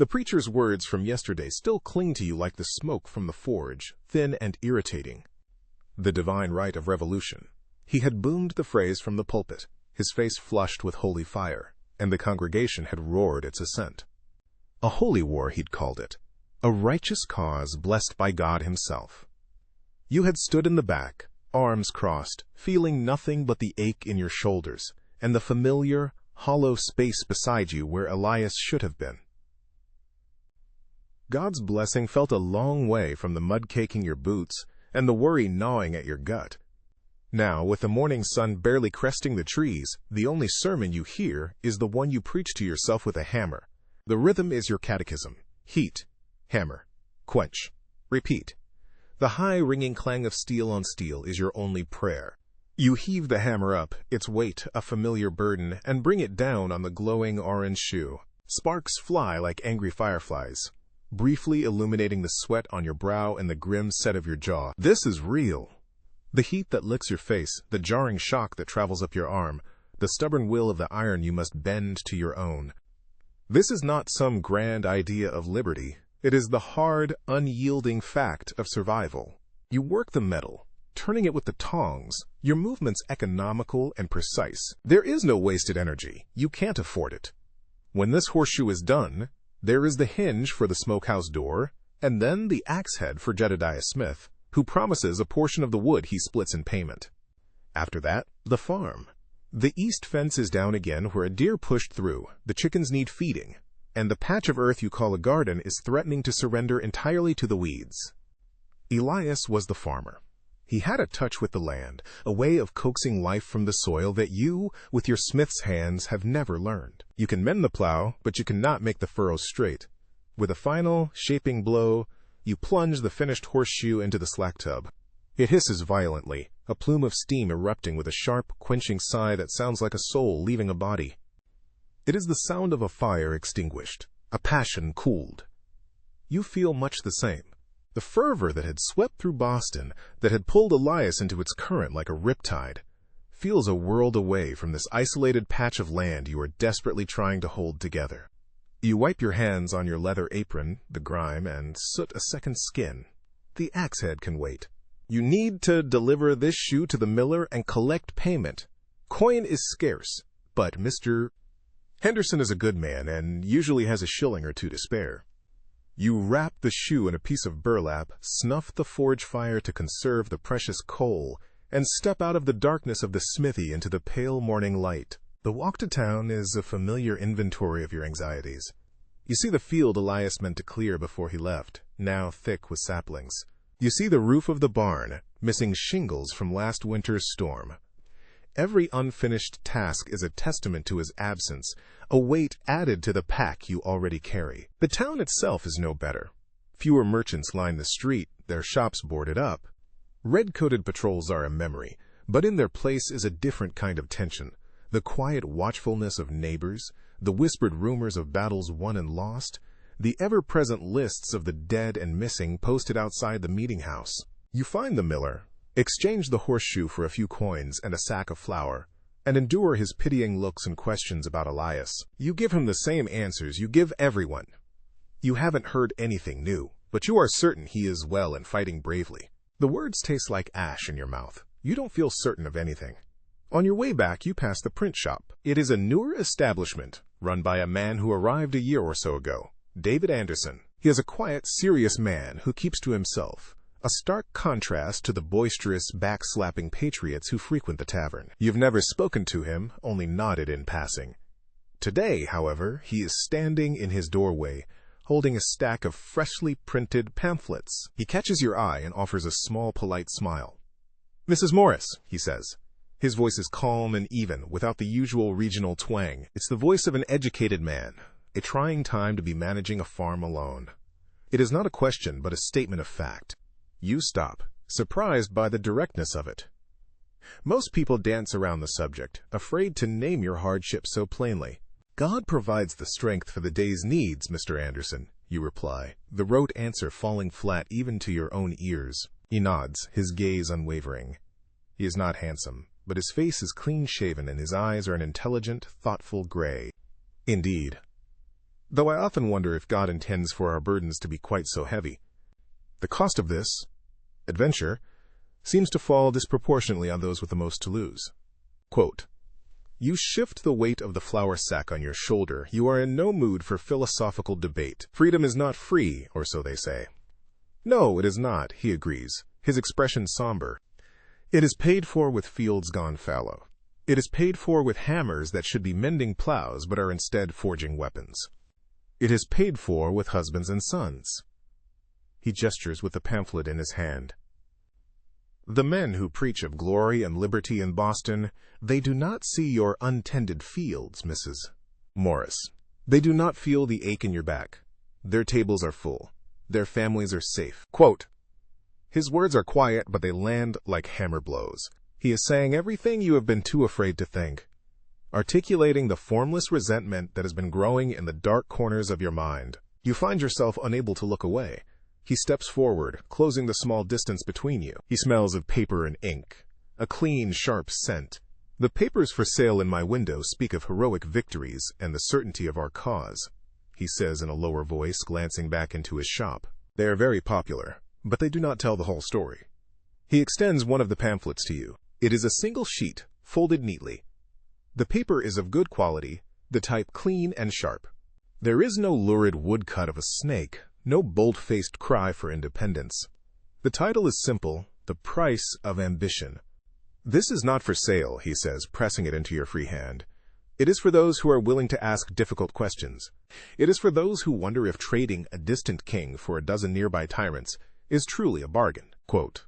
The preacher's words from yesterday still cling to you like the smoke from the forge, thin and irritating. The divine right of revolution. He had boomed the phrase from the pulpit, his face flushed with holy fire, and the congregation had roared its assent. A holy war, he'd called it. A righteous cause blessed by God himself. You had stood in the back, arms crossed, feeling nothing but the ache in your shoulders, and the familiar, hollow space beside you where Elias should have been. God's blessing felt a long way from the mud caking your boots and the worry gnawing at your gut. Now, with the morning sun barely cresting the trees, the only sermon you hear is the one you preach to yourself with a hammer. The rhythm is your catechism. Heat, hammer, quench, repeat. The high ringing clang of steel on steel is your only prayer. You heave the hammer up, its weight a familiar burden, and bring it down on the glowing orange shoe. Sparks fly like angry fireflies, briefly illuminating the sweat on your brow and the grim set of your jaw. This is real. The heat that licks your face, the jarring shock that travels up your arm, the stubborn will of the iron you must bend to your own. This is not some grand idea of liberty. It is the hard, unyielding fact of survival. You work the metal, turning it with the tongs, your movements economical and precise. There is no wasted energy. You can't afford it. When this horseshoe is done, there is the hinge for the smokehouse door, and then the axe head for Jedediah Smith, who promises a portion of the wood he splits in payment. After that, the farm. The east fence is down again where a deer pushed through, the chickens need feeding, and the patch of earth you call a garden is threatening to surrender entirely to the weeds. Elias was the farmer. He had a touch with the land, a way of coaxing life from the soil that you, with your smith's hands, have never learned. You can mend the plow, but you cannot make the furrows straight. With a final, shaping blow, you plunge the finished horseshoe into the slack tub. It hisses violently, a plume of steam erupting with a sharp, quenching sigh that sounds like a soul leaving a body. It is the sound of a fire extinguished, a passion cooled. You feel much the same. The fervor that had swept through Boston, that had pulled Elias into its current like a riptide, feels a world away from this isolated patch of land you are desperately trying to hold together. You wipe your hands on your leather apron, the grime, and soot a second skin. The axe head can wait. You need to deliver this shoe to the miller and collect payment. Coin is scarce, but Mr. Henderson is a good man and usually has a shilling or two to spare. You wrap the shoe in a piece of burlap, snuff the forge fire to conserve the precious coal, and step out of the darkness of the smithy into the pale morning light. The walk to town is a familiar inventory of your anxieties. You see the field Elias meant to clear before he left, now thick with saplings. You see the roof of the barn, missing shingles from last winter's storm. Every unfinished task is a testament to his absence, a weight added to the pack you already carry. The town itself is no better. Fewer merchants line the street, their shops boarded up. Red-coated patrols are a memory, but in their place is a different kind of tension. The quiet watchfulness of neighbors, the whispered rumors of battles won and lost, the ever-present lists of the dead and missing posted outside the meeting house. You find the miller, exchange the horseshoe for a few coins and a sack of flour, and endure his pitying looks and questions about Elias. You give him the same answers you give everyone. You haven't heard anything new, but you are certain he is well and fighting bravely. The words taste like ash in your mouth. You don't feel certain of anything. On your way back, you pass the print shop. It is a newer establishment, run by a man who arrived a year or so ago, David Anderson. He is a quiet, serious man who keeps to himself, a stark contrast to the boisterous, back-slapping patriots who frequent the tavern. You've never spoken to him, only nodded in passing. Today, however, he is standing in his doorway, holding a stack of freshly printed pamphlets. He catches your eye and offers a small, polite smile. "Mrs. Morris," he says. His voice is calm and even, without the usual regional twang. It's the voice of an educated man. A trying time to be managing a farm alone. It is not a question, but a statement of fact. You stop, surprised by the directness of it. Most people dance around the subject, afraid to name your hardship so plainly. "God provides the strength for the day's needs, Mr. Anderson," you reply, the rote answer falling flat even to your own ears. He nods, his gaze unwavering. He is not handsome, but his face is clean-shaven and his eyes are an intelligent, thoughtful gray. Indeed. though I often wonder if God intends for our burdens to be quite so heavy. The cost of this adventure seems to fall disproportionately on those with the most to lose. Quote, "You shift the weight of the flour sack on your shoulder. You are in no mood for philosophical debate. Freedom is not free, or so they say." No, it is not, he agrees, his expression somber. It is paid for with fields gone fallow. It is paid for with hammers that should be mending plows but are instead forging weapons. It is paid for with husbands and sons. He gestures with the pamphlet in his hand. The men who preach of glory and liberty in Boston, they do not see your untended fields, Mrs. Morris. They do not feel the ache in your back. Their tables are full. Their families are safe. Quote, his words are quiet, but they land like hammer blows. He is saying everything you have been too afraid to think, articulating the formless resentment that has been growing in the dark corners of your mind. You find yourself unable to look away. He steps forward, closing the small distance between you. He smells of paper and ink, a clean, sharp scent. The papers for sale in my window speak of heroic victories and the certainty of our cause, he says in a lower voice, glancing back into his shop. They are very popular, but they do not tell the whole story. He extends one of the pamphlets to you. It is a single sheet, folded neatly. The paper is of good quality, the type clean and sharp. There is no lurid woodcut of a snake, no bold-faced cry for independence. The title is simple, The Price of Ambition. This is not for sale, he says, pressing it into your free hand. It is for those who are willing to ask difficult questions. It is for those who wonder if trading a distant king for a dozen nearby tyrants is truly a bargain. Quote,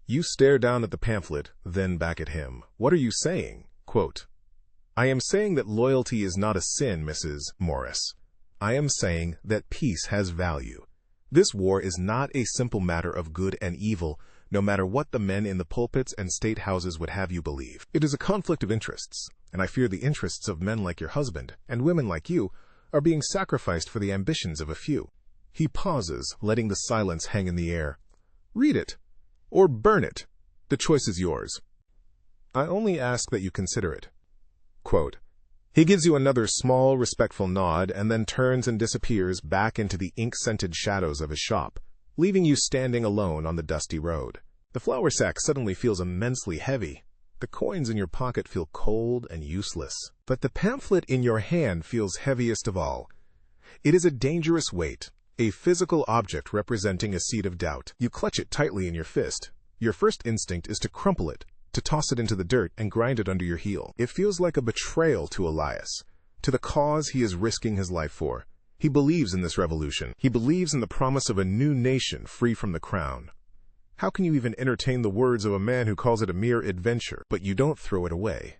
you stare down at the pamphlet, then back at him. What are you saying? Quote, I am saying that loyalty is not a sin, Mrs. Morris. I am saying that peace has value. This war is not a simple matter of good and evil, no matter what the men in the pulpits and state houses would have you believe. It is a conflict of interests, and I fear the interests of men like your husband and women like you are being sacrificed for the ambitions of a few. He pauses, letting the silence hang in the air. Read it, or burn it. The choice is yours. I only ask that you consider it. Quote, he gives you another small, respectful nod and then turns and disappears back into the ink-scented shadows of his shop, leaving you standing alone on the dusty road. The flour sack suddenly feels immensely heavy. The coins in your pocket feel cold and useless. But the pamphlet in your hand feels heaviest of all. It is a dangerous weight, a physical object representing a seed of doubt. You clutch it tightly in your fist. Your first instinct is to crumple it, to toss it into the dirt and grind it under your heel. It feels like a betrayal to Elias, to the cause he is risking his life for. He believes in this revolution. He believes in the promise of a new nation free from the crown. How can you even entertain the words of a man who calls it a mere adventure? But you don't throw it away.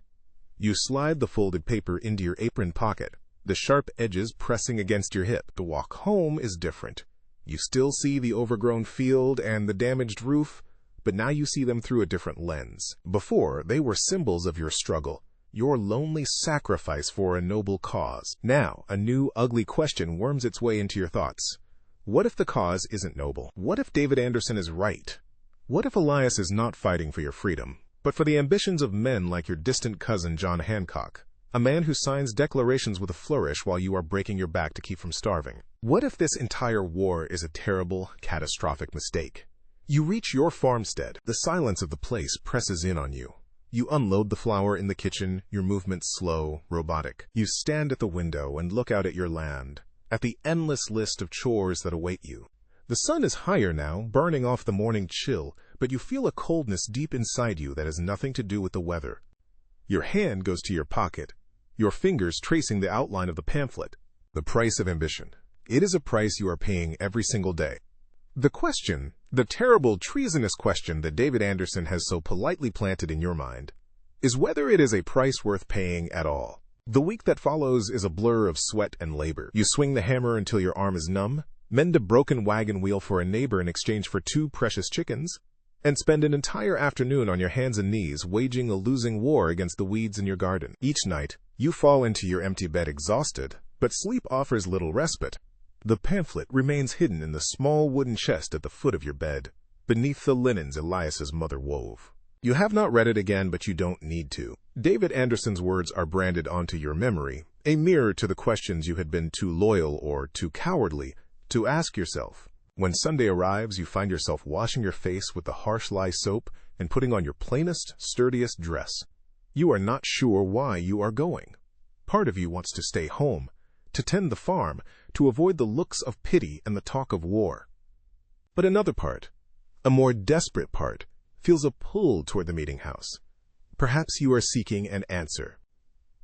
You slide the folded paper into your apron pocket, the sharp edges pressing against your hip. The walk home is different. You still see the overgrown field and the damaged roof, but now you see them through a different lens. Before, they were symbols of your struggle, your lonely sacrifice for a noble cause. Now, a new, ugly question worms its way into your thoughts. What if the cause isn't noble? What if David Anderson is right? What if Elias is not fighting for your freedom, but for the ambitions of men like your distant cousin John Hancock, a man who signs declarations with a flourish while you are breaking your back to keep from starving? What if this entire war is a terrible, catastrophic mistake? You reach your farmstead. The silence of the place presses in on you. You unload the flour in the kitchen, your movements slow, robotic. You stand at the window and look out at your land, at the endless list of chores that await you. The sun is higher now, burning off the morning chill, but you feel a coldness deep inside you that has nothing to do with the weather. Your hand goes to your pocket, your fingers tracing the outline of the pamphlet. The price of ambition. It is a price you are paying every single day. The question, the terrible, treasonous question that David Anderson has so politely planted in your mind, is whether it is a price worth paying at all. The week that follows is a blur of sweat and labor. You swing the hammer until your arm is numb, mend a broken wagon wheel for a neighbor in exchange for 2 precious chickens, and spend an entire afternoon on your hands and knees waging a losing war against the weeds in your garden. Each night, you fall into your empty bed exhausted, but sleep offers little respite. The pamphlet remains hidden in the small wooden chest at the foot of your bed, beneath the linens Elias's mother wove. You have not read it again, but you don't need to. David Anderson's words are branded onto your memory, a mirror to the questions you had been too loyal or too cowardly to ask yourself. When Sunday arrives, you find yourself washing your face with the harsh lye soap and putting on your plainest, sturdiest dress. You are not sure why you are going. Part of you wants to stay home, to tend the farm, to avoid the looks of pity and the talk of war. But another part, a more desperate part, feels a pull toward the meeting house. Perhaps you are seeking an answer.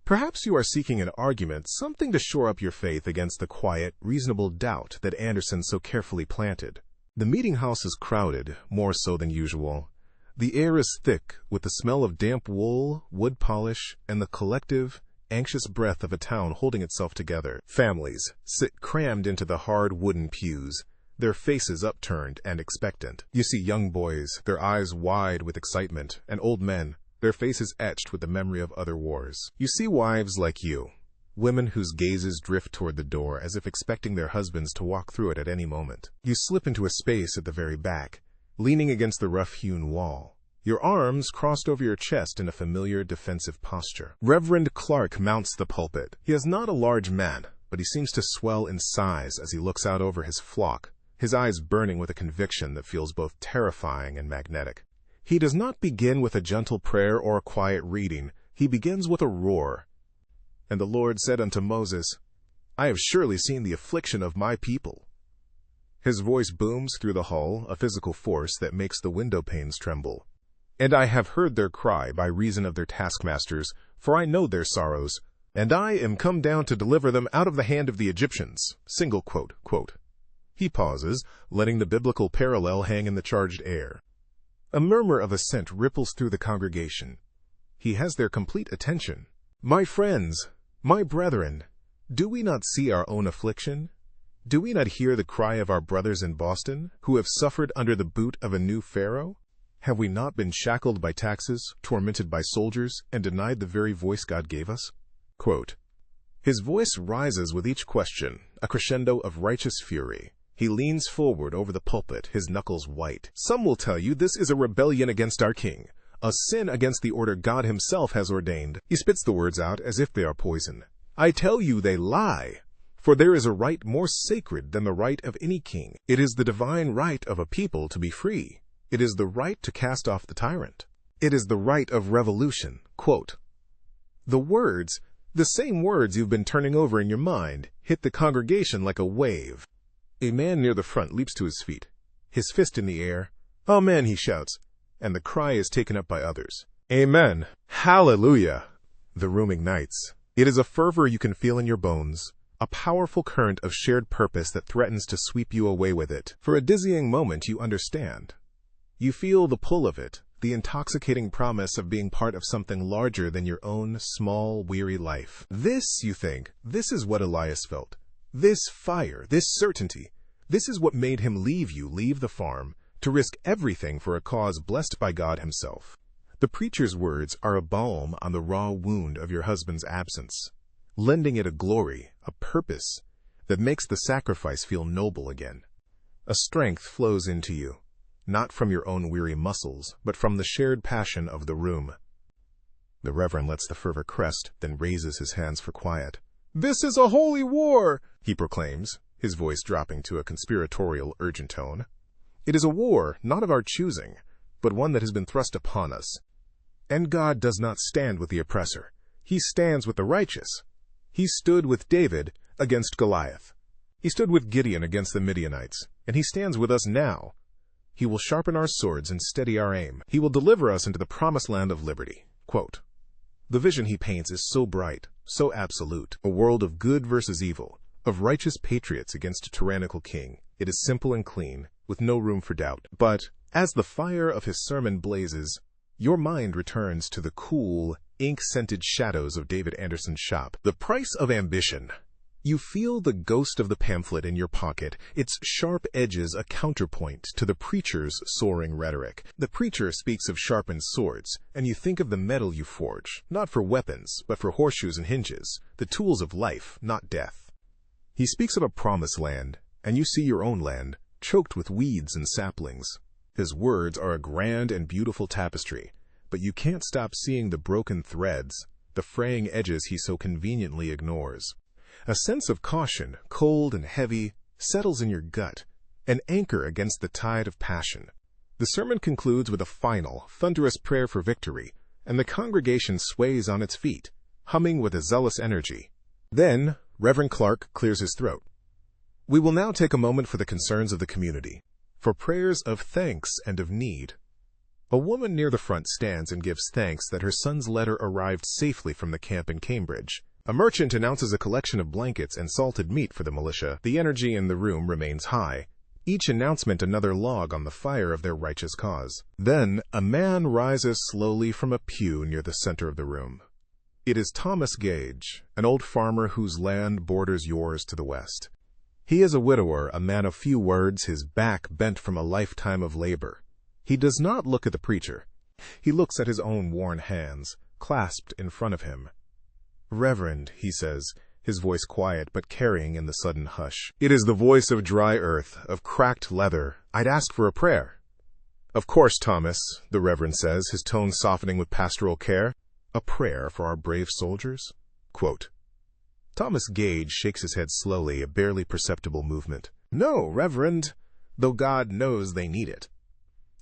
Perhaps you are seeking an argument, something to shore up your faith against the quiet, reasonable doubt that Anderson so carefully planted. The meeting house is crowded, more so than usual. The air is thick with the smell of damp wool, wood polish, and the collective, anxious breath of a town holding itself together. Families sit crammed into the hard wooden pews, their faces upturned and expectant. You see young boys, their eyes wide with excitement, and old men, their faces etched with the memory of other wars. You see wives like you, women whose gazes drift toward the door as if expecting their husbands to walk through it at any moment. You slip into a space at the very back, leaning against the rough-hewn wall, your arms crossed over your chest in a familiar defensive posture. Reverend Clark mounts the pulpit. He is not a large man, but he seems to swell in size as he looks out over his flock, his eyes burning with a conviction that feels both terrifying and magnetic. He does not begin with a gentle prayer or a quiet reading. He begins with a roar. And the Lord said unto Moses, I have surely seen the affliction of my people. His voice booms through the hall, a physical force that makes the window panes tremble. And I have heard their cry by reason of their taskmasters, for I know their sorrows, and I am come down to deliver them out of the hand of the Egyptians. Single quote, quote. He pauses, letting the biblical parallel hang in the charged air. A murmur of assent ripples through the congregation. He has their complete attention. My friends, my brethren, do we not see our own affliction? Do we not hear the cry of our brothers in Boston, who have suffered under the boot of a new Pharaoh? Have we not been shackled by taxes, tormented by soldiers, and denied the very voice God gave us? Quote, his voice rises with each question, a crescendo of righteous fury. He leans forward over the pulpit, his knuckles white. Some will tell you this is a rebellion against our king, a sin against the order God himself has ordained. He spits the words out as if they are poison. I tell you they lie, for there is a right more sacred than the right of any king. It is the divine right of a people to be free. It is the right to cast off the tyrant. It is the right of revolution. Quote, the words, the same words you've been turning over in your mind, hit the congregation like a wave. A man near the front leaps to his feet, his fist in the air. Amen, he shouts, and the cry is taken up by others. Amen. Hallelujah. The room ignites. It is a fervor you can feel in your bones, a powerful current of shared purpose that threatens to sweep you away with it. For a dizzying moment, you understand. You feel the pull of it, the intoxicating promise of being part of something larger than your own small, weary life. This, you think, this is what Elias felt. This fire, this certainty, this is what made him leave the farm, to risk everything for a cause blessed by God himself. The preacher's words are a balm on the raw wound of your husband's absence, lending it a glory, a purpose, that makes the sacrifice feel noble again. A strength flows into you, not from your own weary muscles, but from the shared passion of the room. The Reverend lets the fervor crest, then raises his hands for quiet. This is a holy war, he proclaims, his voice dropping to a conspiratorial, urgent tone. It is a war, not of our choosing, but one that has been thrust upon us. And God does not stand with the oppressor. He stands with the righteous. He stood with David against Goliath. He stood with Gideon against the Midianites, and he stands with us now. He will sharpen our swords and steady our aim. He will deliver us into the promised land of liberty. Quote, the vision he paints is so bright, so absolute, a world of good versus evil, of righteous patriots against a tyrannical king. It is simple and clean, with no room for doubt. But, as the fire of his sermon blazes, your mind returns to the cool, ink-scented shadows of David Anderson's shop. The price of ambition. You feel the ghost of the pamphlet in your pocket, its sharp edges a counterpoint to the preacher's soaring rhetoric. The preacher speaks of sharpened swords, and you think of the metal you forge, not for weapons, but for horseshoes and hinges, the tools of life, not death. He speaks of a promised land, and you see your own land, choked with weeds and saplings. His words are a grand and beautiful tapestry, but you can't stop seeing the broken threads, the fraying edges he so conveniently ignores. A sense of caution, cold and heavy, settles in your gut, an anchor against the tide of passion. The sermon concludes with a final, thunderous prayer for victory, and the congregation sways on its feet, humming with a zealous energy. Then, Reverend Clark clears his throat. We will now take a moment for the concerns of the community, for prayers of thanks and of need. A woman near the front stands and gives thanks that her son's letter arrived safely from the camp in Cambridge. A merchant announces a collection of blankets and salted meat for the militia. The energy in the room remains high, each announcement another log on the fire of their righteous cause. Then, a man rises slowly from a pew near the center of the room. It is Thomas Gage, an old farmer whose land borders yours to the west. He is a widower, a man of few words, his back bent from a lifetime of labor. He does not look at the preacher. He looks at his own worn hands, clasped in front of him. Reverend, he says, his voice quiet but carrying in the sudden hush. It is the voice of dry earth, of cracked leather. I'd ask for a prayer. Of course, Thomas, the Reverend says, his tone softening with pastoral care. A prayer for our brave soldiers? Quote. Thomas Gage shakes his head slowly, a barely perceptible movement. No, Reverend, though God knows they need it.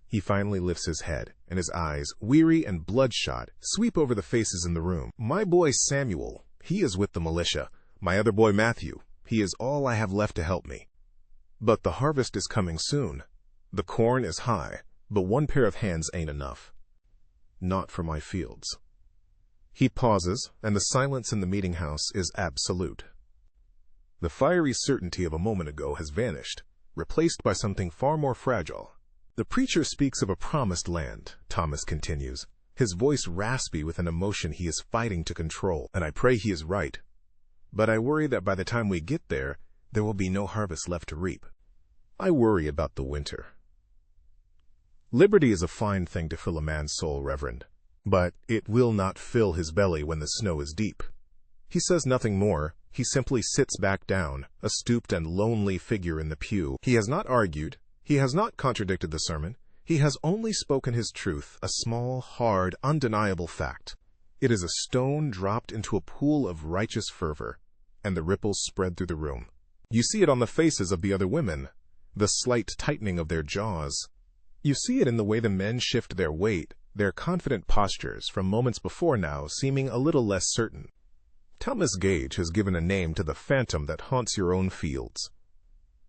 He finally lifts his head, and his eyes, weary and bloodshot, sweep over the faces in the room. My boy Samuel, he is with the militia. My other boy Matthew, he is all I have left to help me. But the harvest is coming soon. The corn is high, but one pair of hands ain't enough. Not for my fields. He pauses, and the silence in the meeting house is absolute. The fiery certainty of a moment ago has vanished, replaced by something far more fragile. The preacher speaks of a promised land, Thomas continues, his voice raspy with an emotion he is fighting to control, and I pray he is right. But I worry that by the time we get there, there will be no harvest left to reap. I worry about the winter. Liberty is a fine thing to fill a man's soul, Reverend, but it will not fill his belly when the snow is deep. He says nothing more. He simply sits back down, a stooped and lonely figure in the pew. He has not argued. He has not contradicted the sermon. He has only spoken his truth, a small, hard, undeniable fact. It is a stone dropped into a pool of righteous fervor, and the ripples spread through the room. You see it on the faces of the other women, the slight tightening of their jaws. You see it in the way the men shift their weight, their confident postures from moments before now seeming a little less certain. Thomas Gage has given a name to the phantom that haunts your own fields.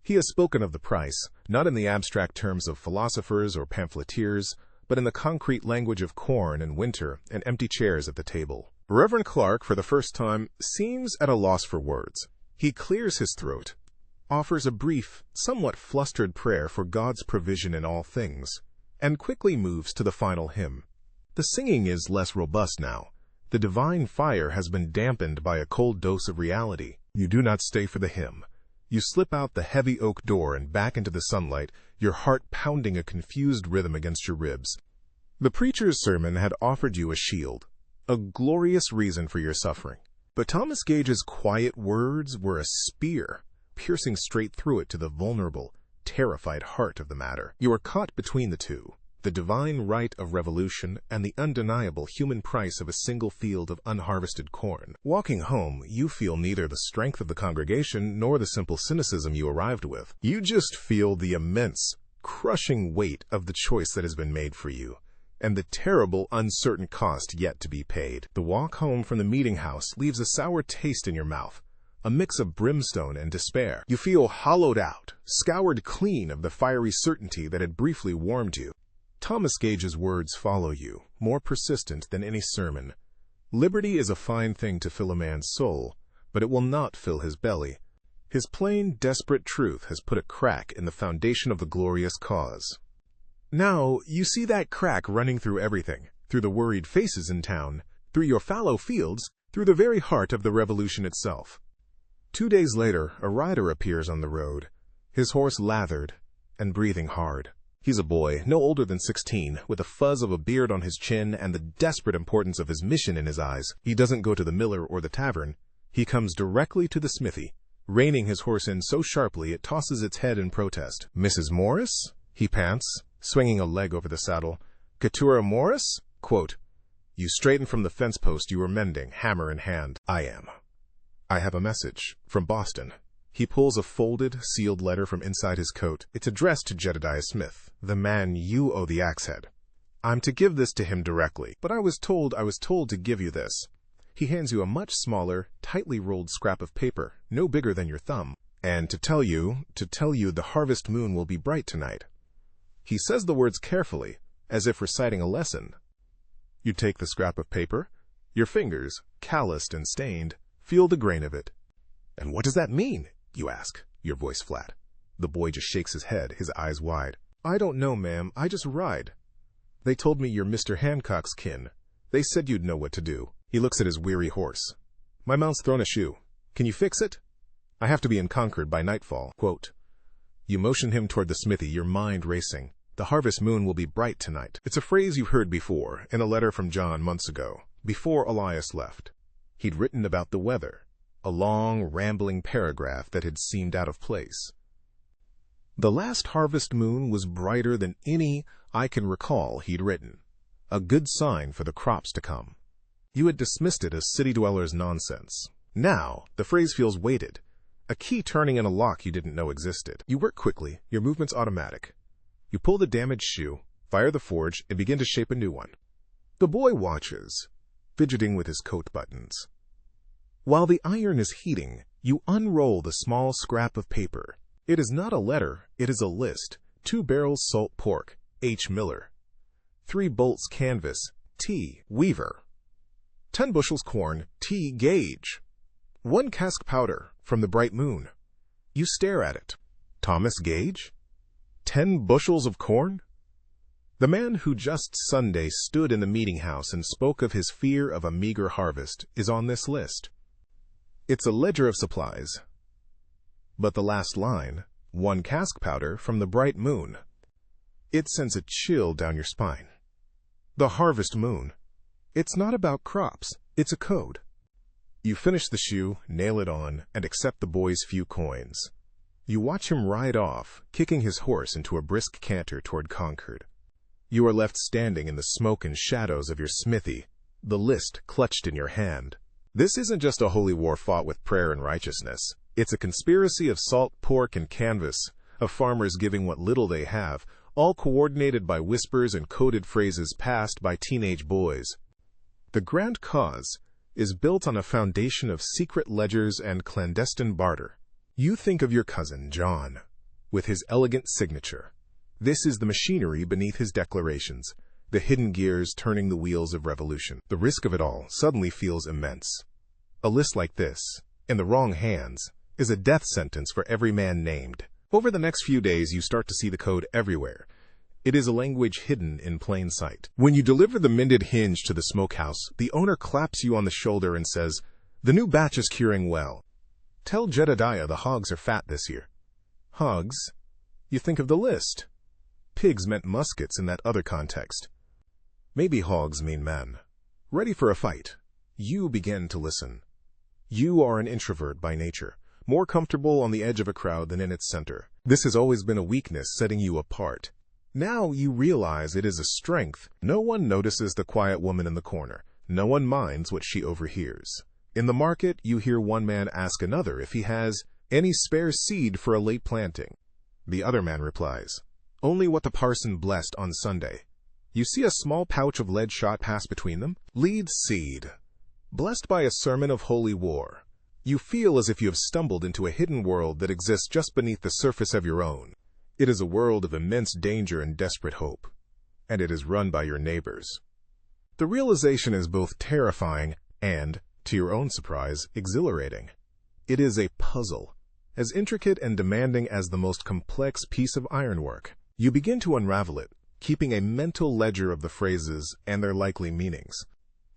He has spoken of the price, not in the abstract terms of philosophers or pamphleteers, but in the concrete language of corn and winter and empty chairs at the table. Reverend Clark, for the first time, seems at a loss for words. He clears his throat, offers a brief, somewhat flustered prayer for God's provision in all things, and quickly moves to the final hymn. The singing is less robust now. The divine fire has been dampened by a cold dose of reality. You do not stay for the hymn. You slip out the heavy oak door and back into the sunlight, your heart pounding a confused rhythm against your ribs. The preacher's sermon had offered you a shield, a glorious reason for your suffering. But Thomas Gage's quiet words were a spear, piercing straight through it to the vulnerable, terrified heart of the matter. You are caught between the two, the divine right of revolution and the undeniable human price of a single field of unharvested corn. Walking home, you feel neither the strength of the congregation nor the simple cynicism you arrived with. You just feel the immense, crushing weight of the choice that has been made for you, and the terrible, uncertain cost yet to be paid. The walk home from the meeting house leaves a sour taste in your mouth, a mix of brimstone and despair. You feel hollowed out, scoured clean of the fiery certainty that had briefly warmed you. Thomas Gage's words follow you, more persistent than any sermon. Liberty is a fine thing to fill a man's soul, but it will not fill his belly. His plain, desperate truth has put a crack in the foundation of the glorious cause. Now, you see that crack running through everything, through the worried faces in town, through your fallow fields, through the very heart of the revolution itself. 2 days later, a rider appears on the road, his horse lathered and breathing hard. He's a boy, no older than 16, with a fuzz of a beard on his chin and the desperate importance of his mission in his eyes. He doesn't go to the miller or the tavern. He comes directly to the smithy, reining his horse in so sharply it tosses its head in protest. "Mrs. Morris?" he pants, swinging a leg over the saddle. "Keturah Morris? Quote, "You straighten from the fence post you were mending, hammer in hand. I am. I have a message from Boston." He pulls a folded, sealed letter from inside his coat. It's addressed to Jedediah Smith, the man you owe the axe head. "I'm to give this to him directly, but I was told to give you this." He hands you a much smaller, tightly rolled scrap of paper, no bigger than your thumb. "And to tell you the harvest moon will be bright tonight." He says the words carefully, as if reciting a lesson. You take the scrap of paper. Your fingers, calloused and stained, feel the grain of it. "And what does that mean?" you ask, your voice flat. The boy just shakes his head, his eyes wide. "I don't know, ma'am. I just ride. They told me you're Mr. Hancock's kin. They said you'd know what to do." He looks at his weary horse. "My mount's thrown a shoe. Can you fix it? I have to be in Concord by nightfall." Quote, you motion him toward the smithy, your mind racing. "The harvest moon will be bright tonight." It's a phrase you've heard before in a letter from John months ago, before Elias left. He'd written about the weather, a long, rambling paragraph that had seemed out of place. The last harvest moon was brighter than any I can recall he'd written, a good sign for the crops to come. You had dismissed it as city dwellers' nonsense. Now, the phrase feels weighted, a key turning in a lock you didn't know existed. You work quickly, your movement's automatic. You pull the damaged shoe, fire the forge, and begin to shape a new one. The boy watches, fidgeting with his coat buttons. While the iron is heating, you unroll the small scrap of paper. It is not a letter, it is a list. 2 barrels salt pork, H. Miller. 3 bolts canvas, T. Weaver. 10 bushels corn, T. Gage. 1 cask powder, from the bright moon. You stare at it. Thomas Gage? 10 bushels of corn? The man who just Sunday stood in the meeting house and spoke of his fear of a meager harvest is on this list. It's a ledger of supplies. But the last line, 1 cask powder from the bright moon, it sends a chill down your spine. The harvest moon. It's not about crops, it's a code. You finish the shoe, nail it on, and accept the boy's few coins. You watch him ride off, kicking his horse into a brisk canter toward Concord. You are left standing in the smoke and shadows of your smithy, the list clutched in your hand. This isn't just a holy war fought with prayer and righteousness. It's a conspiracy of salt, pork, and canvas, of farmers giving what little they have, all coordinated by whispers and coded phrases passed by teenage boys. The grand cause is built on a foundation of secret ledgers and clandestine barter. You think of your cousin, John, with his elegant signature. This is the machinery beneath his declarations, the hidden gears turning the wheels of revolution. The risk of it all suddenly feels immense. A list like this, in the wrong hands, is a death sentence for every man named. Over the next few days, you start to see the code everywhere. It is a language hidden in plain sight. When you deliver the mended hinge to the smokehouse, the owner claps you on the shoulder and says, "The new batch is curing well. Tell Jedediah the hogs are fat this year." Hogs? You think of the list. Pigs meant muskets in that other context. Maybe hogs mean men. Ready for a fight. You begin to listen. You are an introvert by nature, more comfortable on the edge of a crowd than in its center. This has always been a weakness setting you apart. Now you realize it is a strength. No one notices the quiet woman in the corner. No one minds what she overhears. In the market, you hear one man ask another if he has any spare seed for a late planting. The other man replies, "Only what the parson blessed on Sunday." You see a small pouch of lead shot pass between them. Lead seed. Blessed by a sermon of holy war. You feel as if you have stumbled into a hidden world that exists just beneath the surface of your own. It is a world of immense danger and desperate hope, and it is run by your neighbors. The realization is both terrifying and, to your own surprise, exhilarating. It is a puzzle, as intricate and demanding as the most complex piece of ironwork. You begin to unravel it, keeping a mental ledger of the phrases and their likely meanings.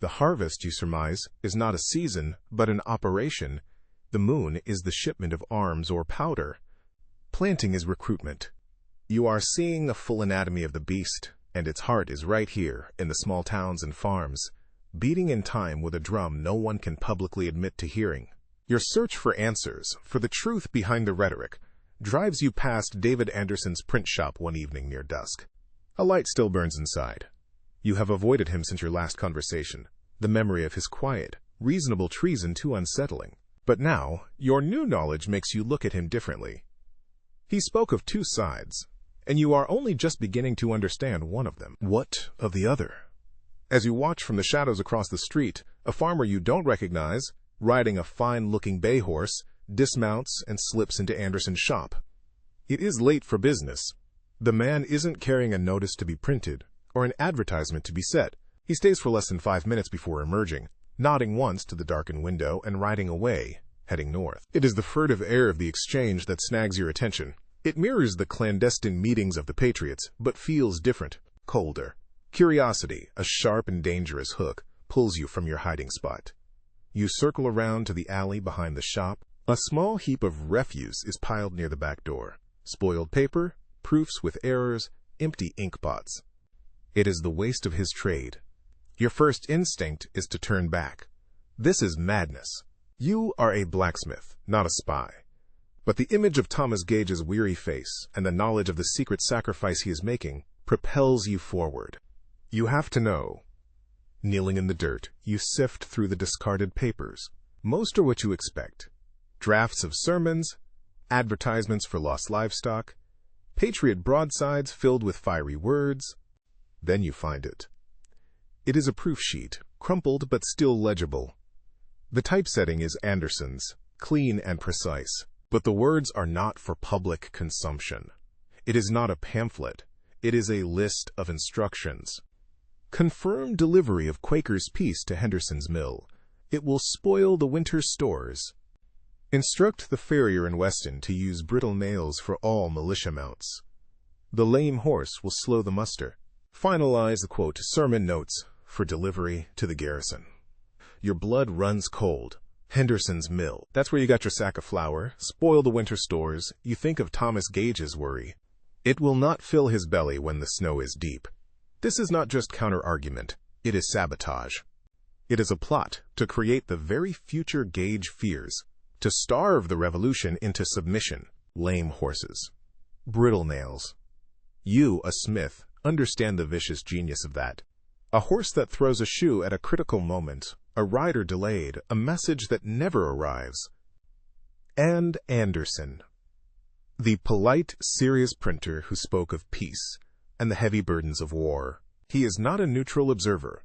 The harvest, you surmise, is not a season, but an operation. The moon is the shipment of arms or powder. Planting is recruitment. You are seeing the full anatomy of the beast, and its heart is right here in the small towns and farms, beating in time with a drum no one can publicly admit to hearing. Your search for answers, for the truth behind the rhetoric, drives you past David Anderson's print shop one evening near dusk. A light still burns inside. You have avoided him since your last conversation, the memory of his quiet, reasonable treason too unsettling. But now, your new knowledge makes you look at him differently. He spoke of two sides, and you are only just beginning to understand one of them. What of the other? As you watch from the shadows across the street, a farmer you don't recognize, riding a fine-looking bay horse, dismounts and slips into Anderson's shop. It is late for business. The man isn't carrying a notice to be printed or an advertisement to be set. He stays for less than 5 minutes before emerging, nodding once to the darkened window and riding away, heading north. It is the furtive air of the exchange that snags your attention. It mirrors the clandestine meetings of the Patriots, but feels different, colder. Curiosity, a sharp and dangerous hook, pulls you from your hiding spot. You circle around to the alley behind the shop. A small heap of refuse is piled near the back door. Spoiled paper, proofs with errors, empty ink pots. It is the waste of his trade. Your first instinct is to turn back. This is madness. You are a blacksmith, not a spy. But the image of Thomas Gage's weary face and the knowledge of the secret sacrifice he is making propels you forward. You have to know. Kneeling in the dirt, you sift through the discarded papers. Most are what you expect. Drafts of sermons, advertisements for lost livestock, patriot broadsides filled with fiery words. Then you find it. It is a proof sheet, crumpled but still legible. The typesetting is Anderson's, clean and precise, but the words are not for public consumption. It is not a pamphlet. It is a list of instructions. Confirm delivery of Quaker's Peace to Henderson's mill. It will spoil the winter stores. Instruct the farrier in Weston to use brittle nails for all militia mounts. The lame horse will slow the muster. Finalize the quote sermon notes for delivery to the garrison. Your blood runs cold. Henderson's mill. That's where you got your sack of flour. Spoil the winter stores. You think of Thomas Gage's worry. It will not fill his belly when the snow is deep. This is not just counter-argument. It is sabotage. It is a plot to create the very future Gage fears, to starve the revolution into submission. Lame horses. Brittle nails. You, a smith, understand the vicious genius of that. A horse that throws a shoe at a critical moment, a rider delayed, a message that never arrives. And Anderson. The polite, serious printer who spoke of peace and the heavy burdens of war. He is not a neutral observer.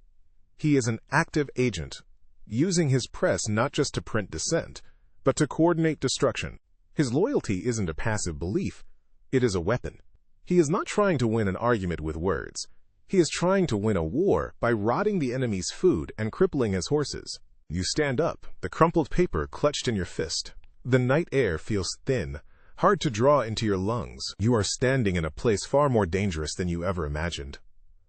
He is an active agent, using his press not just to print dissent, but to coordinate destruction. His loyalty isn't a passive belief. It is a weapon. He is not trying to win an argument with words. He is trying to win a war by rotting the enemy's food and crippling his horses. You stand up, the crumpled paper clutched in your fist. The night air feels thin, hard to draw into your lungs. You are standing in a place far more dangerous than you ever imagined.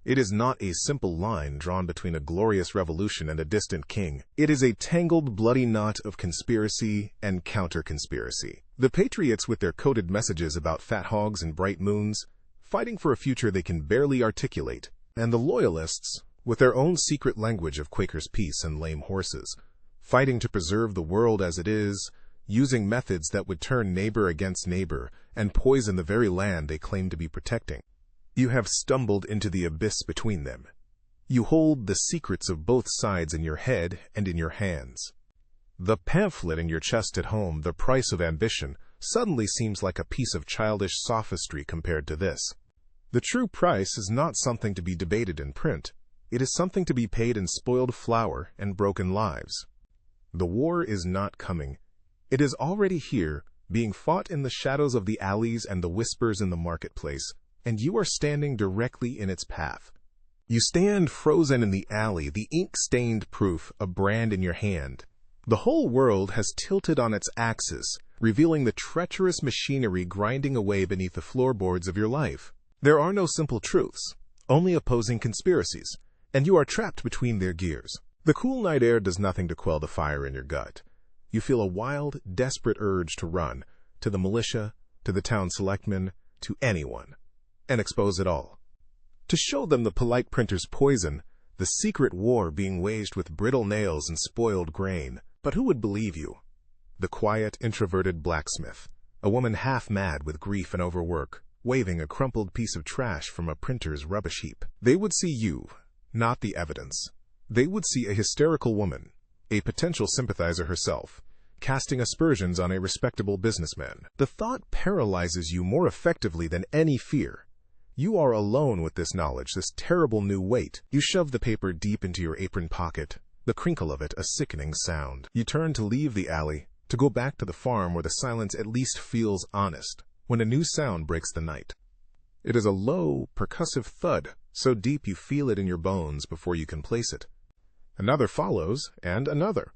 It is not a simple line drawn between a glorious revolution and a distant king. It is a tangled, bloody knot of conspiracy and counter-conspiracy. The patriots with their coded messages about fat hogs and bright moons, fighting for a future they can barely articulate, and the loyalists with their own secret language of Quaker's Peace and lame horses, fighting to preserve the world as it is, using methods that would turn neighbor against neighbor and poison the very land they claim to be protecting. You have stumbled into the abyss between them. You hold the secrets of both sides in your head and in your hands. The pamphlet in your chest at home, The Price of Ambition, suddenly seems like a piece of childish sophistry compared to this. The true price is not something to be debated in print. It is something to be paid in spoiled flour and broken lives. The war is not coming. It is already here, being fought in the shadows of the alleys and the whispers in the marketplace, and you are standing directly in its path. You stand frozen in the alley, the ink-stained proof, a brand in your hand. The whole world has tilted on its axis, revealing the treacherous machinery grinding away beneath the floorboards of your life. There are no simple truths, only opposing conspiracies, and you are trapped between their gears. The cool night air does nothing to quell the fire in your gut. You feel a wild, desperate urge to run, to the militia, to the town selectmen, to anyone, and expose it all. To show them the polite printer's poison, the secret war being waged with brittle nails and spoiled grain. But who would believe you? The quiet, introverted blacksmith, a woman half mad with grief and overwork, waving a crumpled piece of trash from a printer's rubbish heap. They would see you, not the evidence. They would see a hysterical woman, a potential sympathizer herself, casting aspersions on a respectable businessman. The thought paralyzes you more effectively than any fear. You are alone with this knowledge, this terrible new weight. You shove the paper deep into your apron pocket, the crinkle of it a sickening sound. You turn to leave the alley, to go back to the farm where the silence at least feels honest, when a new sound breaks the night. It is a low, percussive thud, so deep you feel it in your bones before you can place it. Another follows, and another.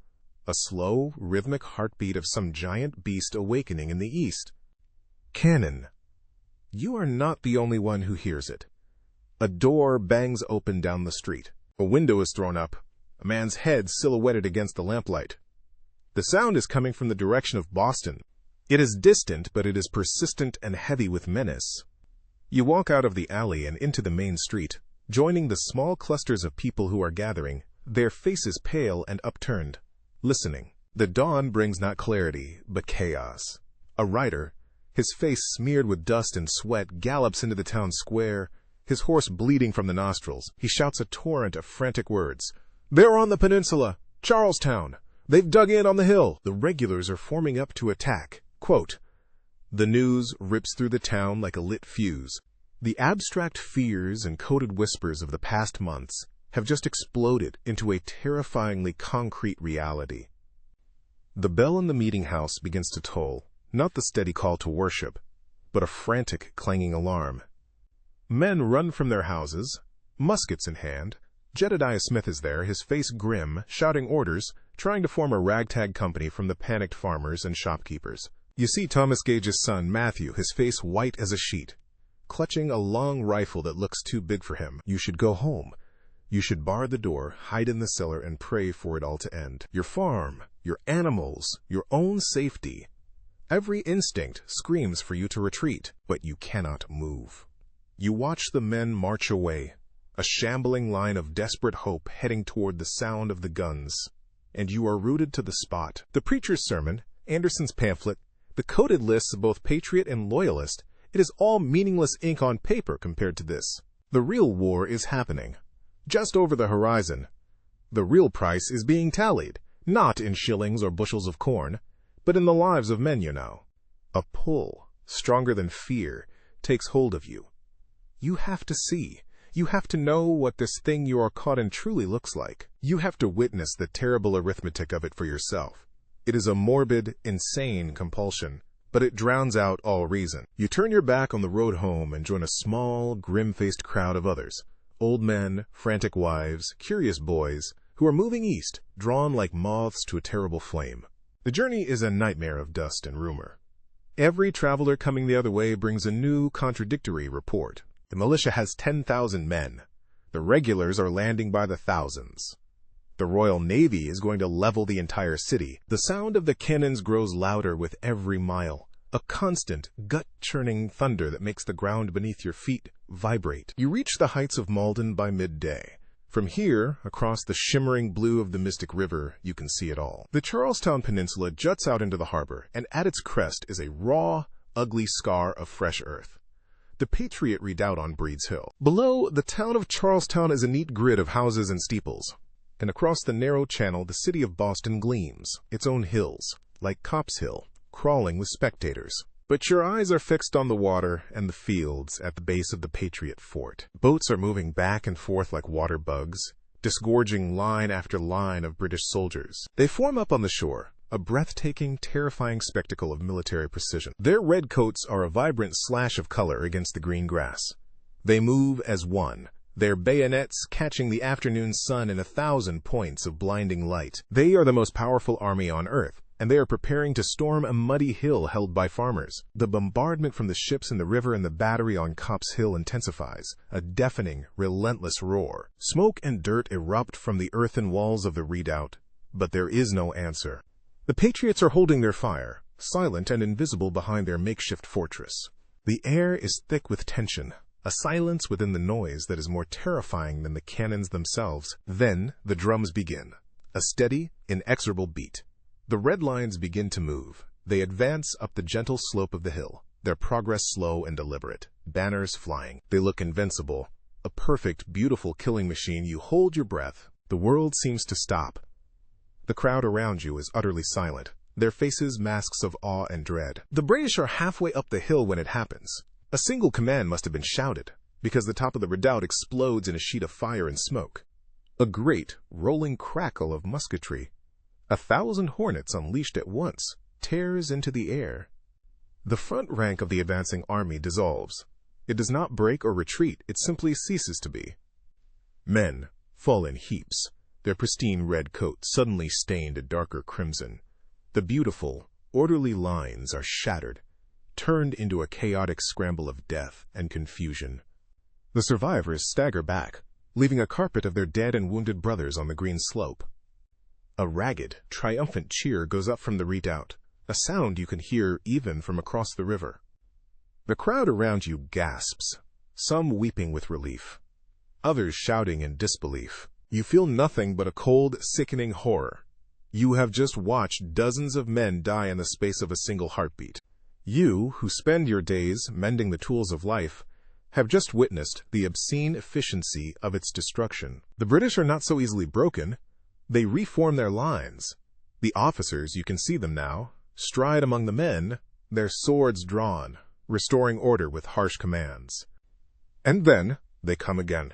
A slow, rhythmic heartbeat of some giant beast awakening in the east. Cannon. You are not the only one who hears it. A door bangs open down the street. A window is thrown up, a man's head silhouetted against the lamplight. The sound is coming from the direction of Boston. It is distant, but it is persistent and heavy with menace. You walk out of the alley and into the main street, joining the small clusters of people who are gathering, their faces pale and upturned, listening. The dawn brings not clarity, but chaos. A rider, his face smeared with dust and sweat, gallops into the town square, his horse bleeding from the nostrils. He shouts a torrent of frantic words. "They're on the peninsula! Charlestown! They've dug in on the hill!" The regulars are forming up to attack. Quote, "The news rips through the town like a lit fuse. The abstract fears and coded whispers of the past months have just exploded into a terrifyingly concrete reality." The bell in the meeting house begins to toll, not the steady call to worship, but a frantic clanging alarm. Men run from their houses, muskets in hand. Jedediah Smith is there, his face grim, shouting orders, trying to form a ragtag company from the panicked farmers and shopkeepers. You see Thomas Gage's son, Matthew, his face white as a sheet, clutching a long rifle that looks too big for him. You should go home. You should bar the door, hide in the cellar, and pray for it all to end. Your farm, your animals, your own safety. Every instinct screams for you to retreat, but you cannot move. You watch the men march away, a shambling line of desperate hope heading toward the sound of the guns, and you are rooted to the spot. The preacher's sermon, Anderson's pamphlet, the coded lists of both patriot and loyalist, it is all meaningless ink on paper compared to this. The real war is happening, just over the horizon. The real price is being tallied, not in shillings or bushels of corn, but in the lives of men, you know. A pull, stronger than fear, takes hold of you. You have to see. You have to know what this thing you are caught in truly looks like. You have to witness the terrible arithmetic of it for yourself. It is a morbid, insane compulsion, but it drowns out all reason. You turn your back on the road home and join a small, grim-faced crowd of others. Old men, frantic wives, curious boys, who are moving east, drawn like moths to a terrible flame. The journey is a nightmare of dust and rumor. Every traveler coming the other way brings a new, contradictory report. The militia has 10,000 men. The regulars are landing by the thousands. The Royal Navy is going to level the entire city. The sound of the cannons grows louder with every mile, a constant, gut-churning thunder that makes the ground beneath your feet vibrate. You reach the heights of Malden by midday. From here, across the shimmering blue of the Mystic River, you can see it all. The Charlestown Peninsula juts out into the harbor, and at its crest is a raw, ugly scar of fresh earth. The Patriot Redoubt on Breed's Hill. Below, the town of Charlestown is a neat grid of houses and steeples. And across the narrow channel, the city of Boston gleams, its own hills, like Copp's Hill, crawling with spectators. But your eyes are fixed on the water and the fields at the base of the Patriot Fort. Boats are moving back and forth like water bugs, disgorging line after line of British soldiers. They form up on the shore, a breathtaking, terrifying spectacle of military precision. Their red coats are a vibrant slash of color against the green grass. They move as one, their bayonets catching the afternoon sun in 1,000 points of blinding light. They are the most powerful army on earth, and they are preparing to storm a muddy hill held by farmers. The bombardment from the ships in the river and the battery on Copp's Hill intensifies, a deafening, relentless roar. Smoke and dirt erupt from the earthen walls of the redoubt, but there is no answer. The Patriots are holding their fire, silent and invisible behind their makeshift fortress. The air is thick with tension, a silence within the noise that is more terrifying than the cannons themselves. Then the drums begin, a steady, inexorable beat. The red lines begin to move. They advance up the gentle slope of the hill, their progress slow and deliberate, banners flying. They look invincible, a perfect, beautiful killing machine, you hold your breath. The world seems to stop. The crowd around you is utterly silent, their faces masks of awe and dread. The British are halfway up the hill when it happens. A single command must have been shouted, because the top of the redoubt explodes in a sheet of fire and smoke. A great, rolling crackle of musketry, 1,000 hornets unleashed at once, tears into the air. The front rank of the advancing army dissolves. It does not break or retreat, it simply ceases to be. Men fall in heaps, their pristine red coats suddenly stained a darker crimson. The beautiful, orderly lines are shattered, turned into a chaotic scramble of death and confusion. The survivors stagger back, leaving a carpet of their dead and wounded brothers on the green slope. A ragged, triumphant cheer goes up from the redoubt, a sound you can hear even from across the river. The crowd around you gasps, some weeping with relief, others shouting in disbelief. You feel nothing but a cold, sickening horror. You have just watched dozens of men die in the space of a single heartbeat. You, who spend your days mending the tools of life, have just witnessed the obscene efficiency of its destruction. The British are not so easily broken. They reform their lines. The officers, you can see them now, stride among the men, their swords drawn, restoring order with harsh commands. And then they come again.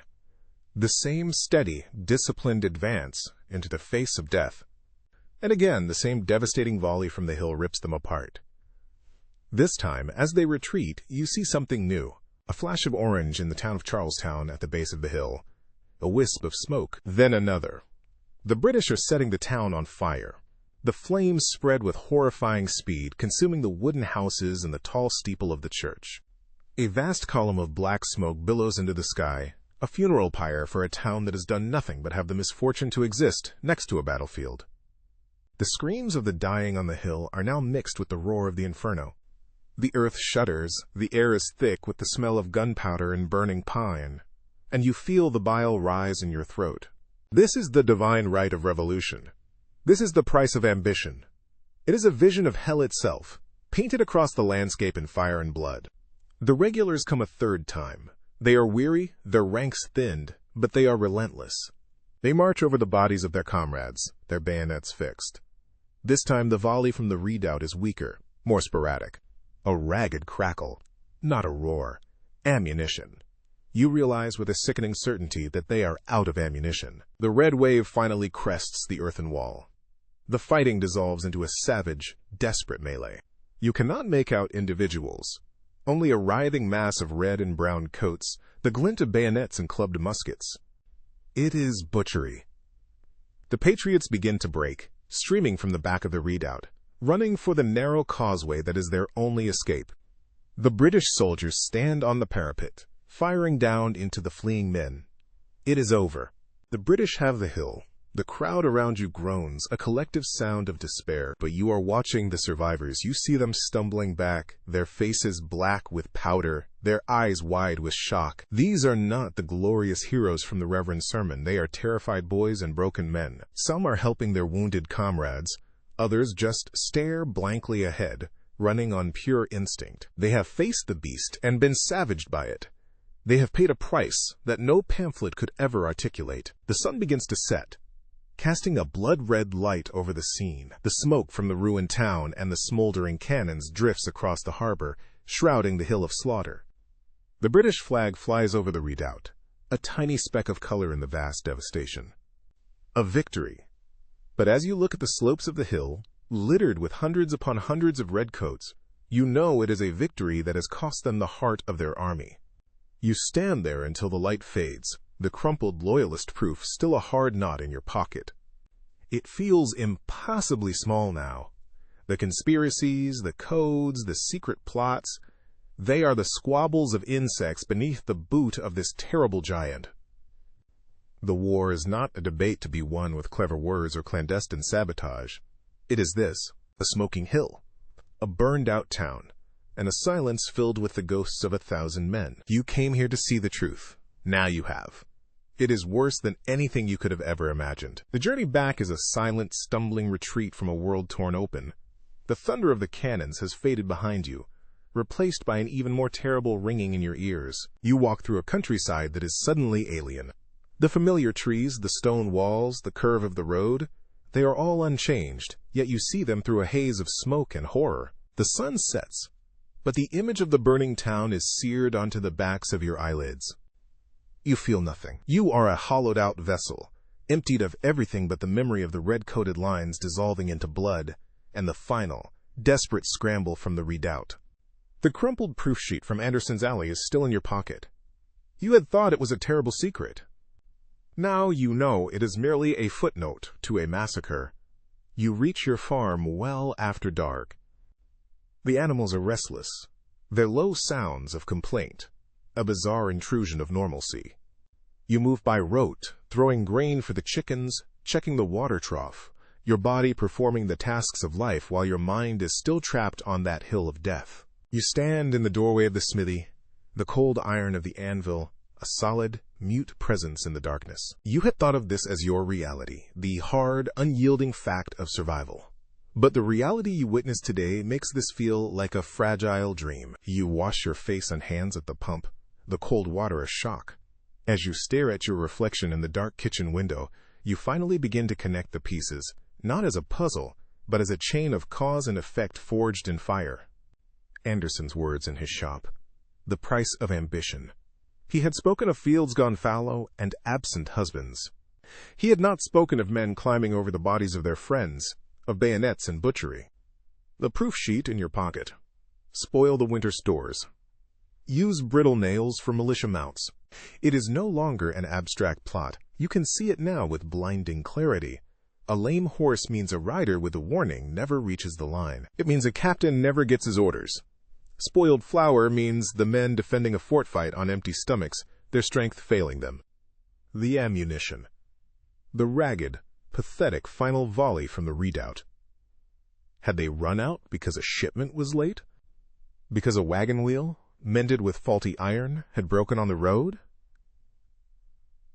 The same steady, disciplined advance into the face of death. And again, the same devastating volley from the hill rips them apart. This time, as they retreat, you see something new. A flash of orange in the town of Charlestown at the base of the hill. A wisp of smoke, then another. The British are setting the town on fire. The flames spread with horrifying speed, consuming the wooden houses and the tall steeple of the church. A vast column of black smoke billows into the sky, a funeral pyre for a town that has done nothing but have the misfortune to exist next to a battlefield. The screams of the dying on the hill are now mixed with the roar of the inferno. The earth shudders, the air is thick with the smell of gunpowder and burning pine, and you feel the bile rise in your throat. This is the divine right of revolution. This is the price of ambition. It is a vision of hell itself, painted across the landscape in fire and blood. The regulars come a third time. They are weary, their ranks thinned, but they are relentless. They march over the bodies of their comrades, their bayonets fixed. This time the volley from the redoubt is weaker, more sporadic. A ragged crackle, not a roar. Ammunition. You realize with a sickening certainty that they are out of ammunition. The red wave finally crests the earthen wall. The fighting dissolves into a savage, desperate melee. You cannot make out individuals. Only a writhing mass of red and brown coats, the glint of bayonets and clubbed muskets. It is butchery. The patriots begin to break, streaming from the back of the redoubt, running for the narrow causeway that is their only escape. The British soldiers stand on the parapet, firing down into the fleeing men. It is over. The British have the hill. The crowd around you groans, a collective sound of despair, but you are watching the survivors. You see them stumbling back, their faces black with powder, their eyes wide with shock. These are not the glorious heroes from the Reverend's sermon. They are terrified boys and broken men. Some are helping their wounded comrades. Others just stare blankly ahead, running on pure instinct. They have faced the beast and been savaged by it. They have paid a price that no pamphlet could ever articulate. The sun begins to set, casting a blood-red light over the scene. The smoke from the ruined town and the smoldering cannons drifts across the harbor, shrouding the hill of slaughter. The British flag flies over the redoubt, a tiny speck of color in the vast devastation. A victory. But as you look at the slopes of the hill, littered with hundreds upon hundreds of redcoats, you know it is a victory that has cost them the heart of their army. You stand there until the light fades, the crumpled loyalist proof still a hard knot in your pocket. It feels impossibly small now. The conspiracies, the codes, the secret plots, they are the squabbles of insects beneath the boot of this terrible giant. The war is not a debate to be won with clever words or clandestine sabotage. It is this, a smoking hill, a burned-out town, and a silence filled with the ghosts of 1,000 men. You came here to see the truth. Now you have. It is worse than anything you could have ever imagined. The journey back is a silent, stumbling retreat from a world torn open. The thunder of the cannons has faded behind you, replaced by an even more terrible ringing in your ears. You walk through a countryside that is suddenly alien. The familiar trees, the stone walls, the curve of the road, they are all unchanged, yet you see them through a haze of smoke and horror. The sun sets, but the image of the burning town is seared onto the backs of your eyelids. You feel nothing. You are a hollowed-out vessel, emptied of everything but the memory of the red-coated lines dissolving into blood, and the final, desperate scramble from the redoubt. The crumpled proof sheet from Anderson's Alley is still in your pocket. You had thought it was a terrible secret. Now you know it is merely a footnote to a massacre. You reach your farm well after dark. The animals are restless, their low sounds of complaint, a bizarre intrusion of normalcy. You move by rote, throwing grain for the chickens, checking the water trough, your body performing the tasks of life while your mind is still trapped on that hill of death. You stand in the doorway of the smithy, the cold iron of the anvil, a solid, mute presence in the darkness. You had thought of this as your reality, the hard, unyielding fact of survival. But the reality you witness today makes this feel like a fragile dream. You wash your face and hands at the pump, the cold water a shock. As you stare at your reflection in the dark kitchen window, you finally begin to connect the pieces, not as a puzzle, but as a chain of cause and effect forged in fire. Anderson's words in his shop. The price of ambition. He had spoken of fields gone fallow and absent husbands. He had not spoken of men climbing over the bodies of their friends, of bayonets and butchery. The proof sheet in your pocket. Spoil the winter stores. Use brittle nails for militia mounts. It is no longer an abstract plot. You can see it now with blinding clarity. A lame horse means a rider with a warning never reaches the line. It means a captain never gets his orders. Spoiled flour means the men defending a fort fight on empty stomachs, their strength failing them. The ammunition. The ragged, pathetic final volley from the redoubt. Had they run out because a shipment was late? Because a wagon wheel, mended with faulty iron, had broken on the road?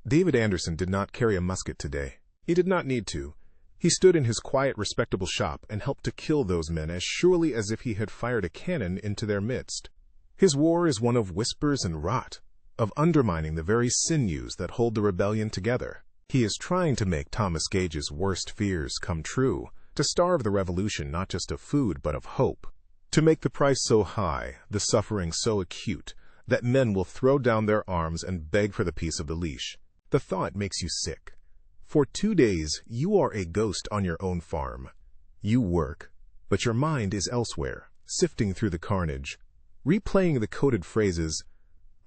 David Anderson did not carry a musket today. He did not need to. He stood in his quiet, respectable shop and helped to kill those men as surely as if he had fired a cannon into their midst. His war is one of whispers and rot, of undermining the very sinews that hold the rebellion together. He is trying to make Thomas Gage's worst fears come true, to starve the revolution not just of food but of hope, to make the price so high, the suffering so acute, that men will throw down their arms and beg for the piece of the leash. The thought makes you sick. For 2 days, you are a ghost on your own farm. You work, but your mind is elsewhere, sifting through the carnage, replaying the coded phrases,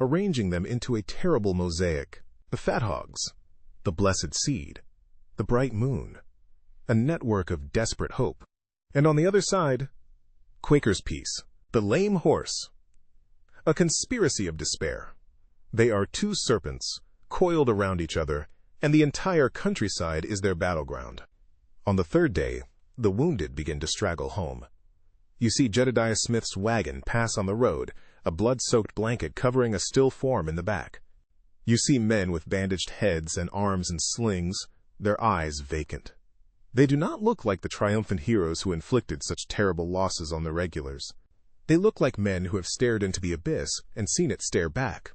arranging them into a terrible mosaic. The fat hogs, the blessed seed, the bright moon, a network of desperate hope. And on the other side, Quaker's peace, the lame horse, a conspiracy of despair. They are 2 serpents, coiled around each other, and the entire countryside is their battleground. On the 3rd day, the wounded begin to straggle home. You see Jedediah Smith's wagon pass on the road, a blood-soaked blanket covering a still form in the back. You see men with bandaged heads and arms in slings, their eyes vacant. They do not look like the triumphant heroes who inflicted such terrible losses on the regulars. They look like men who have stared into the abyss and seen it stare back.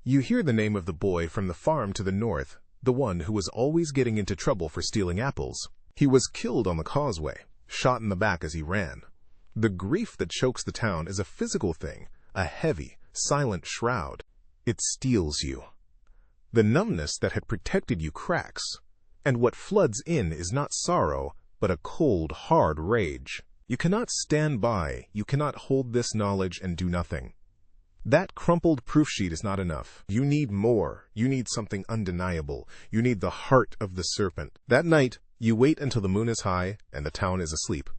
You hear the name of the boy from the farm to the north, the one who was always getting into trouble for stealing apples. He was killed on the causeway, shot in the back as he ran. The grief that chokes the town is a physical thing, a heavy, silent shroud. It steals you. The numbness that had protected you cracks, and what floods in is not sorrow, but a cold, hard rage. You cannot stand by, you cannot hold this knowledge and do nothing. That crumpled proof sheet is not enough. You need more. You need something undeniable. You need the heart of the serpent. That night, you wait until the moon is high and the town is asleep.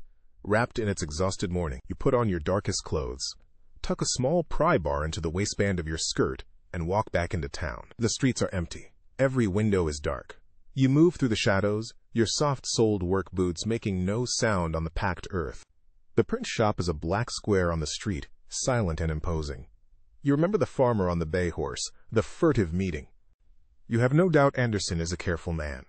Wrapped in its exhausted mourning, you put on your darkest clothes, tuck a small pry bar into the waistband of your skirt, and walk back into town. The streets are empty. Every window is dark. You move through the shadows, your soft-soled work boots making no sound on the packed earth. The print shop is a black square on the street, silent and imposing. You remember the farmer on the bay horse, the furtive meeting. You have no doubt Anderson is a careful man.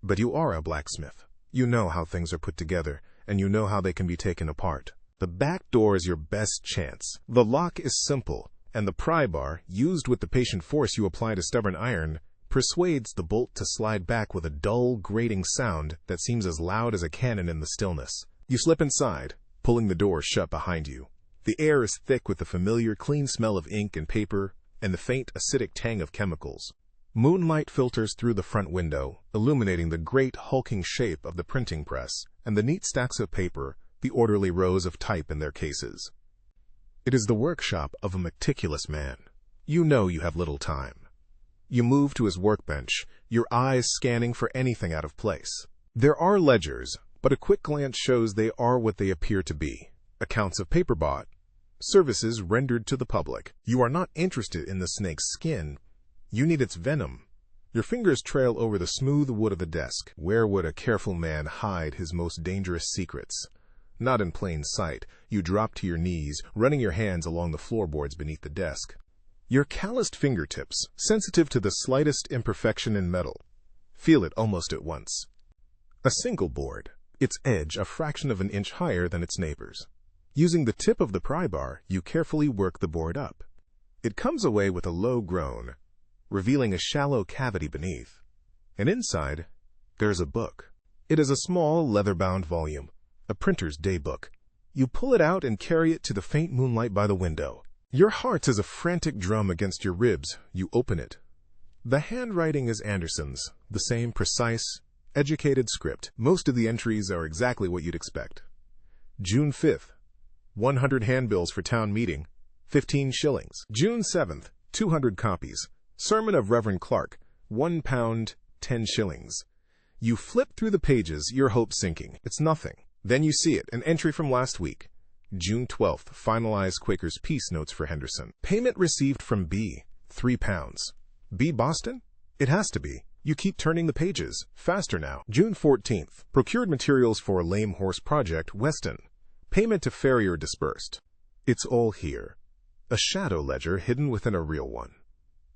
But you are a blacksmith. You know how things are put together, and you know how they can be taken apart. The back door is your best chance. The lock is simple, and the pry bar, used with the patient force you apply to stubborn iron, persuades the bolt to slide back with a dull, grating sound that seems as loud as a cannon in the stillness. You slip inside, pulling the door shut behind you. The air is thick with the familiar clean smell of ink and paper and the faint acidic tang of chemicals. Moonlight filters through the front window, illuminating the great hulking shape of the printing press and the neat stacks of paper, the orderly rows of type in their cases. It is the workshop of a meticulous man. You know you have little time. You move to his workbench, your eyes scanning for anything out of place. There are ledgers, but a quick glance shows they are what they appear to be. Accounts of paper bought, services rendered to the public. You are not interested in the snake's skin. You need its venom. Your fingers trail over the smooth wood of the desk. Where would a careful man hide his most dangerous secrets? Not in plain sight. You drop to your knees, running your hands along the floorboards beneath the desk. Your calloused fingertips, sensitive to the slightest imperfection in metal, feel it almost at once. A single board, its edge a fraction of an inch higher than its neighbors. Using the tip of the pry bar, you carefully work the board up. It comes away with a low groan, revealing a shallow cavity beneath. And inside, there's a book. It is a small, leather-bound volume, a printer's daybook. You pull it out and carry it to the faint moonlight by the window. Your heart is a frantic drum against your ribs. You open it. The handwriting is Anderson's, the same precise, educated script. Most of the entries are exactly what you'd expect. June 5th, 100 handbills for town meeting, 15 shillings. June 7th, 200 copies. Sermon of Reverend Clark, £1, 10 shillings. You flip through the pages, your hope sinking. It's nothing. Then you see it, an entry from last week. June 12th, finalized Quaker's peace notes for Henderson. Payment received from B, £3. B Boston? It has to be. You keep turning the pages. Faster now. June 14th, procured materials for Lame Horse Project, Weston. Payment to farrier dispersed. It's all here. A shadow ledger hidden within a real one.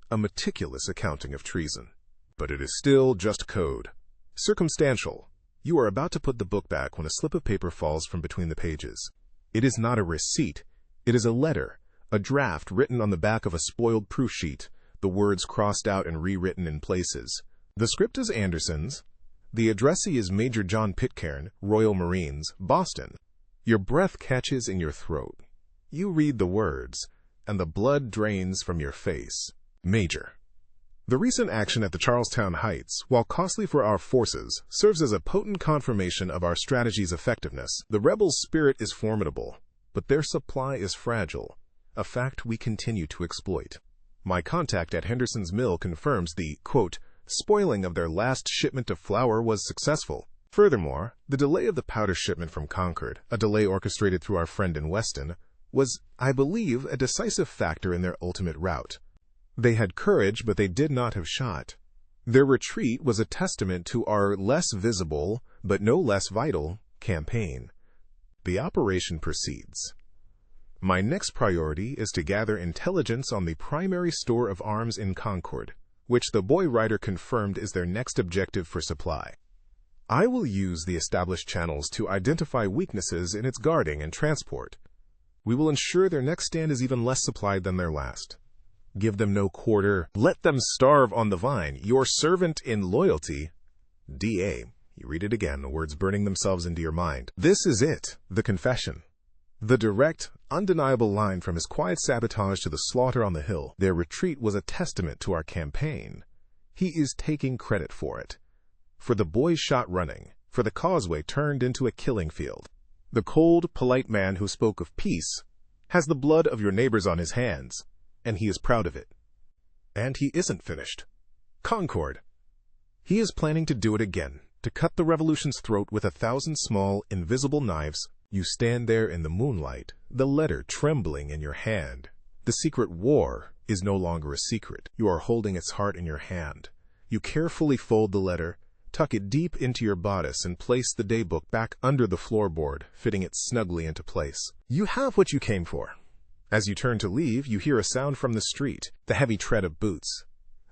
A meticulous accounting of treason. But it is still just code. Circumstantial. You are about to put the book back when a slip of paper falls from between the pages. It is not a receipt. It is a letter, a draft written on the back of a spoiled proof sheet, the words crossed out and rewritten in places. The script is Anderson's. The addressee is Major John Pitcairn, Royal Marines, Boston. Your breath catches in your throat. You read the words, and the blood drains from your face. Major. The recent action at the Charlestown Heights, while costly for our forces, serves as a potent confirmation of our strategy's effectiveness. The rebels' spirit is formidable, but their supply is fragile, a fact we continue to exploit. My contact at Henderson's mill confirms the, quote, spoiling of their last shipment of flour was successful. Furthermore, the delay of the powder shipment from Concord, a delay orchestrated through our friend in Weston, was, I believe, a decisive factor in their ultimate rout. They had courage, but they did not have shot. Their retreat was a testament to our less visible, but no less vital, campaign. The operation proceeds. My next priority is to gather intelligence on the primary store of arms in Concord, which the boy writer confirmed is their next objective for supply. I will use the established channels to identify weaknesses in its guarding and transport. We will ensure their next stand is even less supplied than their last. Give them no quarter. Let them starve on the vine. Your servant in loyalty. D.A. You read it again, the words burning themselves into your mind. This is it, the confession. The direct, undeniable line from his quiet sabotage to the slaughter on the hill. Their retreat was a testament to our campaign. He is taking credit for it. For the boys shot running, for the causeway turned into a killing field. The cold, polite man who spoke of peace has the blood of your neighbors on his hands, and he is proud of it. And he isn't finished. Concord. He is planning to do it again, to cut the revolution's throat with 1,000 small, invisible knives. You stand there in the moonlight, the letter trembling in your hand. The secret war is no longer a secret. You are holding its heart in your hand. You carefully fold the letter, tuck it deep into your bodice, and place the daybook back under the floorboard, fitting it snugly into place. You have what you came for. As you turn to leave, you hear a sound from the street, the heavy tread of boots.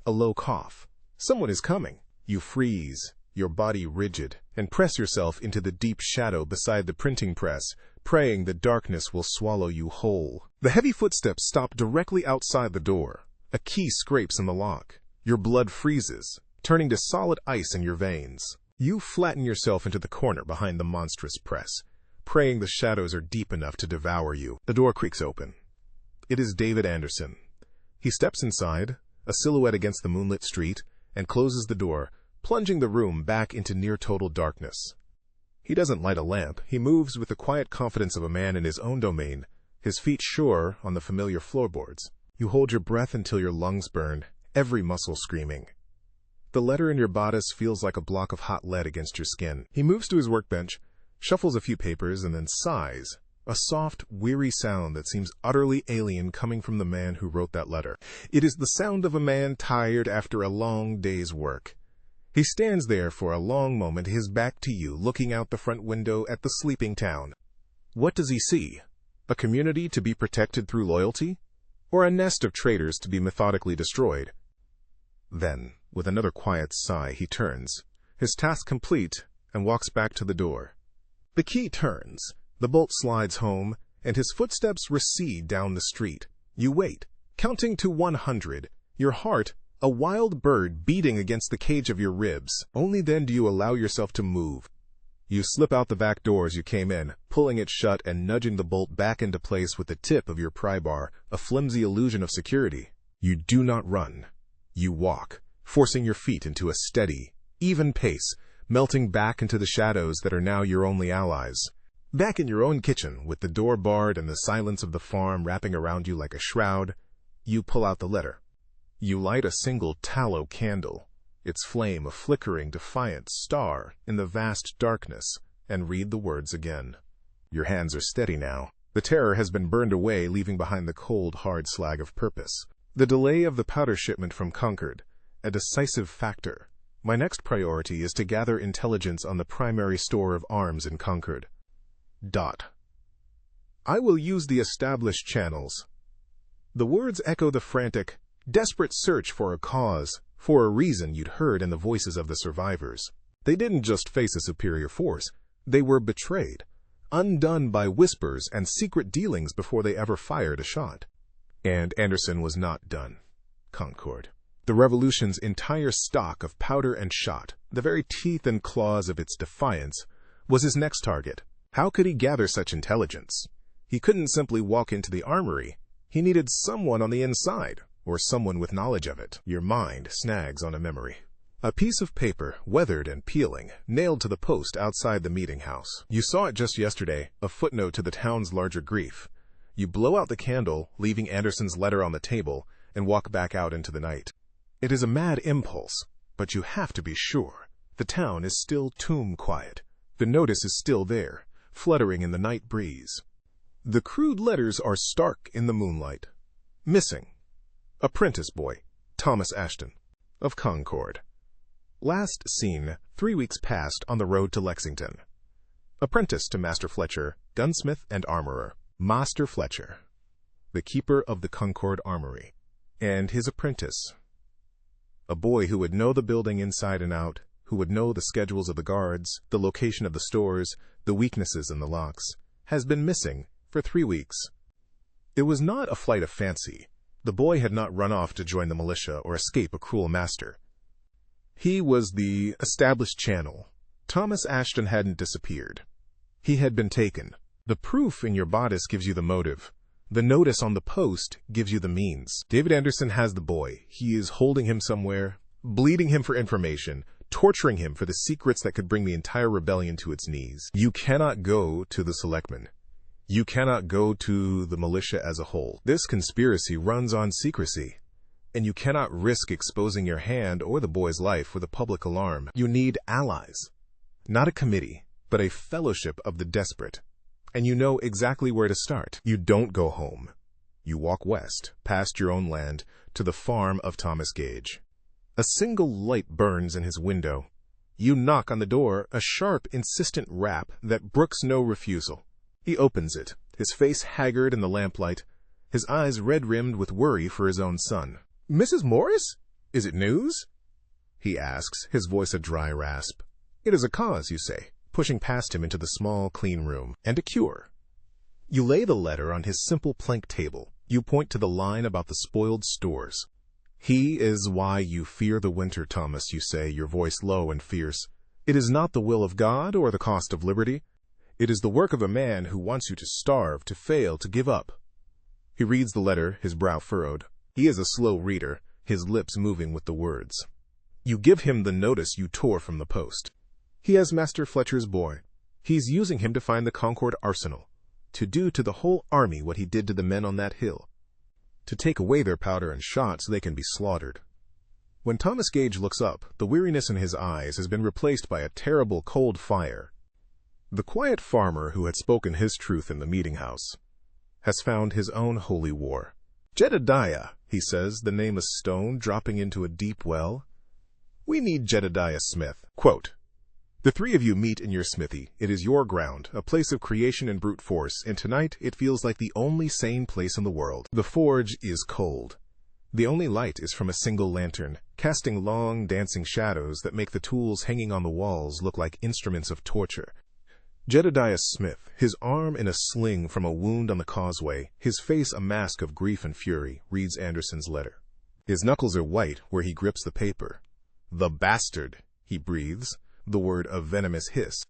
A low cough. Someone is coming. You freeze, your body rigid, and press yourself into the deep shadow beside the printing press, praying the darkness will swallow you whole. The heavy footsteps stop directly outside the door. A key scrapes in the lock. Your blood freezes, turning to solid ice in your veins. You flatten yourself into the corner behind the monstrous press, praying the shadows are deep enough to devour you. The door creaks open. It is David Anderson. He steps inside, a silhouette against the moonlit street, and closes the door, plunging the room back into near-total darkness. He doesn't light a lamp. He moves with the quiet confidence of a man in his own domain, his feet sure on the familiar floorboards. You hold your breath until your lungs burn, every muscle screaming. The letter in your bodice feels like a block of hot lead against your skin. He moves to his workbench, shuffles a few papers, and then sighs, a soft, weary sound that seems utterly alien coming from the man who wrote that letter. It is the sound of a man tired after a long day's work. He stands there for a long moment, his back to you, looking out the front window at the sleeping town. What does he see? A community to be protected through loyalty? Or a nest of traitors to be methodically destroyed? Then, with another quiet sigh, he turns, his task complete, and walks back to the door. The key turns, the bolt slides home, and his footsteps recede down the street. You wait, counting to 100, your heart a wild bird beating against the cage of your ribs. Only then do you allow yourself to move. You slip out the back door as you came in, pulling it shut and nudging the bolt back into place with the tip of your pry bar, a flimsy illusion of security. You do not run. You walk, forcing your feet into a steady, even pace, melting back into the shadows that are now your only allies. Back in your own kitchen, with the door barred and the silence of the farm wrapping around you like a shroud, you pull out the letter. You light a single tallow candle, its flame a flickering, defiant star in the vast darkness, and read the words again. Your hands are steady now. The terror has been burned away, leaving behind the cold, hard slag of purpose. The delay of the powder shipment from Concord, a decisive factor. My next priority is to gather intelligence on the primary store of arms in Concord. I will use the established channels. The words echo the frantic, desperate search for a cause, for a reason you'd heard in the voices of the survivors. They didn't just face a superior force. They were betrayed, undone by whispers and secret dealings before they ever fired a shot. And Anderson was not done. Concord. The revolution's entire stock of powder and shot, the very teeth and claws of its defiance, was his next target. How could he gather such intelligence? He couldn't simply walk into the armory. He needed someone on the inside, or someone with knowledge of it. Your mind snags on a memory. A piece of paper, weathered and peeling, nailed to the post outside the meeting house. You saw it just yesterday, a footnote to the town's larger grief. You blow out the candle, leaving Anderson's letter on the table, and walk back out into the night. It is a mad impulse, but you have to be sure. The town is still tomb quiet. The notice is still there, fluttering in the night breeze. The crude letters are stark in the moonlight. Missing. Apprentice boy, Thomas Ashton, of Concord. Last seen 3 weeks past on the road to Lexington. Apprentice to Master Fletcher, gunsmith and armorer. Master Fletcher, the keeper of the Concord Armory, and his apprentice. A boy who would know the building inside and out, who would know the schedules of the guards, the location of the stores, the weaknesses in the locks, has been missing for 3 weeks. It was not a flight of fancy. The boy had not run off to join the militia or escape a cruel master. He was the established channel. Thomas Ashton hadn't disappeared. He had been taken. The proof in your bodice gives you the motive. The notice on the post gives you the means. David Anderson has the boy. He is holding him somewhere, bleeding him for information, torturing him for the secrets that could bring the entire rebellion to its knees. You cannot go to the selectmen. You cannot go to the militia as a whole. This conspiracy runs on secrecy, and you cannot risk exposing your hand or the boy's life for the public alarm. You need allies. Not a committee, but a fellowship of the desperate. And you know exactly where to start. You don't go home. You walk west, past your own land, to the farm of Thomas Gage. A single light burns in his window. You knock on the door, a sharp, insistent rap that brooks no refusal. He opens it, his face haggard in the lamplight, his eyes red-rimmed with worry for his own son. "Mrs. Morris? Is it news?" he asks, his voice a dry rasp. "It is a cause, you say," pushing past him into the small, clean room. "And a cure. You lay the letter on his simple plank table. You point to the line about the spoiled stores. "He is why you fear the winter, Thomas," you say, your voice low and fierce. "It is not the will of God or the cost of liberty. It is the work of a man who wants you to starve, to fail, to give up." He reads the letter, his brow furrowed. He is a slow reader, his lips moving with the words. You give him the notice you tore from the post. He has Master Fletcher's boy. He's using him to find the Concord arsenal, to do to the whole army what he did to the men on that hill, to take away their powder and shot so they can be slaughtered. When Thomas Gage looks up, the weariness in his eyes has been replaced by a terrible cold fire. The quiet farmer who had spoken his truth in the meeting house has found his own holy war. "Jedediah," he says, the name a stone dropping into a deep well. "We need Jedediah Smith." Quote, "The three of you meet in your smithy. It is your ground, a place of creation and brute force, and tonight it feels like the only sane place in the world. The forge is cold. The only light is from a single lantern, casting long, dancing shadows that make the tools hanging on the walls look like instruments of torture. Jedediah Smith, his arm in a sling from a wound on the causeway, his face a mask of grief and fury, reads Anderson's letter. His knuckles are white where he grips the paper. The bastard, he breathes, the word a venomous hiss.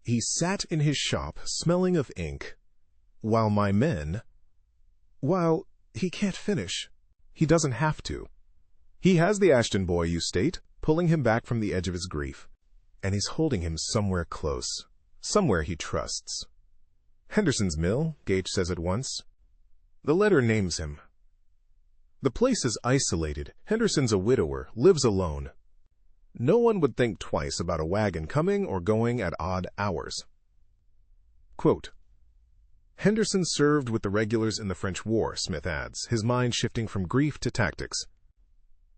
He sat in his shop, smelling of ink, while he can't finish. He doesn't have to. He has the Ashton boy, you state, pulling him back from the edge of his grief, and he's holding him somewhere close, somewhere he trusts. Henderson's Mill, Gage says at once. The letter names him. The place is isolated. Henderson's a widower, lives alone. No one would think twice about a wagon coming or going at odd hours. Quote, Henderson served with the regulars in the French War, Smith adds, his mind shifting from grief to tactics.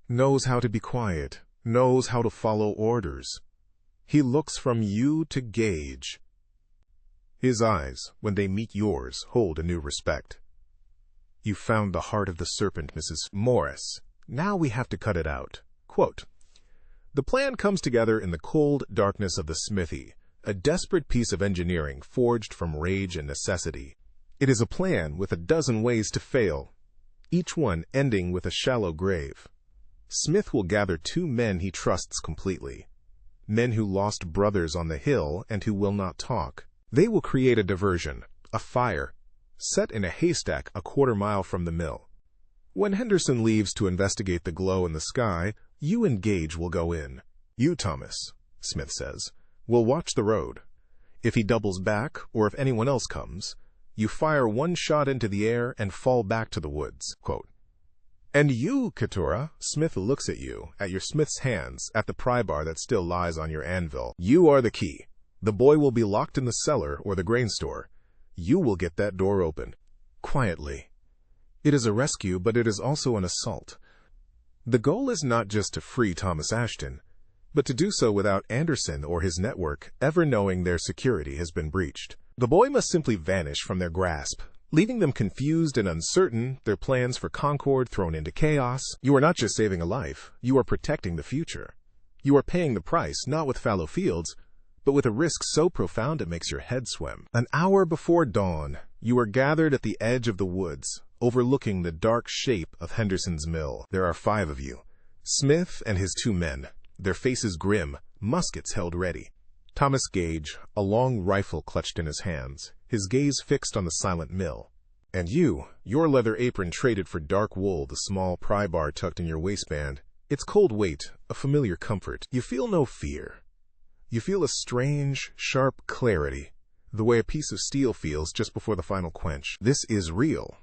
Knows how to be quiet, knows how to follow orders. He looks from you to Gage. His eyes, when they meet yours, hold a new respect. You found the heart of the serpent, Mrs. Morris. Now we have to cut it out. Quote, the plan comes together in the cold darkness of the smithy, a desperate piece of engineering forged from rage and necessity. It is a plan with a dozen ways to fail, each one ending with a shallow grave. Smith will gather two men he trusts completely, men who lost brothers on the hill and who will not talk. They will create a diversion, a fire, set in a haystack a quarter-mile from the mill. When Henderson leaves to investigate the glow in the sky, you and Gage will go in. You, Thomas, Smith says, will watch the road. If he doubles back, or if anyone else comes, you fire one shot into the air and fall back to the woods. Quote, and you, Keturah, Smith looks at you, at your smith's hands, at the pry bar that still lies on your anvil. You are the key. The boy will be locked in the cellar or the grain store. You will get that door open. Quietly. It is a rescue, but it is also an assault. The goal is not just to free Thomas Ashton, but to do so without Anderson or his network ever knowing their security has been breached. The boy must simply vanish from their grasp, leaving them confused and uncertain, their plans for Concord thrown into chaos. You are not just saving a life, you are protecting the future. You are paying the price, not with fallow fields, but with a risk so profound it makes your head swim. An hour before dawn, you are gathered at the edge of the woods, overlooking the dark shape of Henderson's Mill. There are 5 of you. Smith and his 2 men, their faces grim, muskets held ready. Thomas Gage, a long rifle clutched in his hands, his gaze fixed on the silent mill. And you, your leather apron traded for dark wool, the small pry bar tucked in your waistband. Its cold weight, a familiar comfort. You feel no fear. You feel a strange, sharp clarity, the way a piece of steel feels just before the final quench. This is real.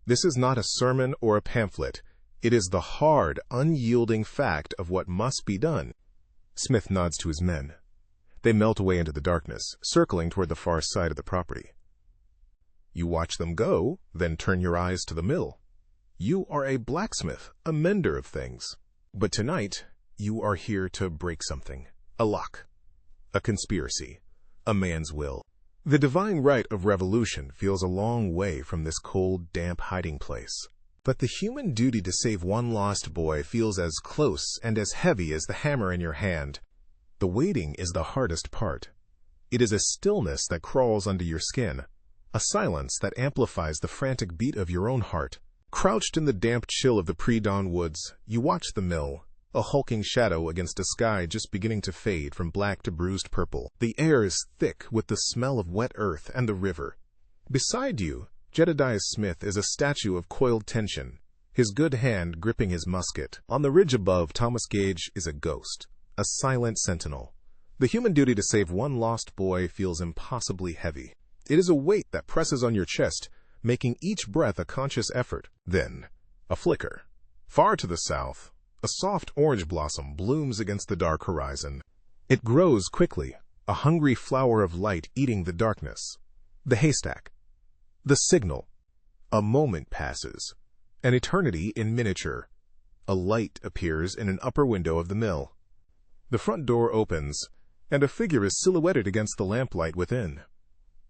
This is not a sermon or a pamphlet. It is the hard, unyielding fact of what must be done. Smith nods to his men. They melt away into the darkness, circling toward the far side of the property. You watch them go, then turn your eyes to the mill. You are a blacksmith, a mender of things. But tonight, you are here to break something. A lock. A conspiracy. A man's will. The divine right of revolution feels a long way from this cold, damp hiding place. But the human duty to save one lost boy feels as close and as heavy as the hammer in your hand. The waiting is the hardest part. It is a stillness that crawls under your skin, a silence that amplifies the frantic beat of your own heart. Crouched in the damp chill of the pre-dawn woods, you watch the mill, a hulking shadow against a sky just beginning to fade from black to bruised purple. The air is thick with the smell of wet earth and the river. Beside you, Jedediah Smith is a statue of coiled tension, his good hand gripping his musket. On the ridge above, Thomas Gage is a ghost, a silent sentinel. The human duty to save one lost boy feels impossibly heavy. It is a weight that presses on your chest, making each breath a conscious effort. Then, a flicker. Far to the south, a soft orange blossom blooms against the dark horizon. It grows quickly, a hungry flower of light eating the darkness. The haystack. The signal. A moment passes. An eternity in miniature. A light appears in an upper window of the mill. The front door opens, and a figure is silhouetted against the lamplight within.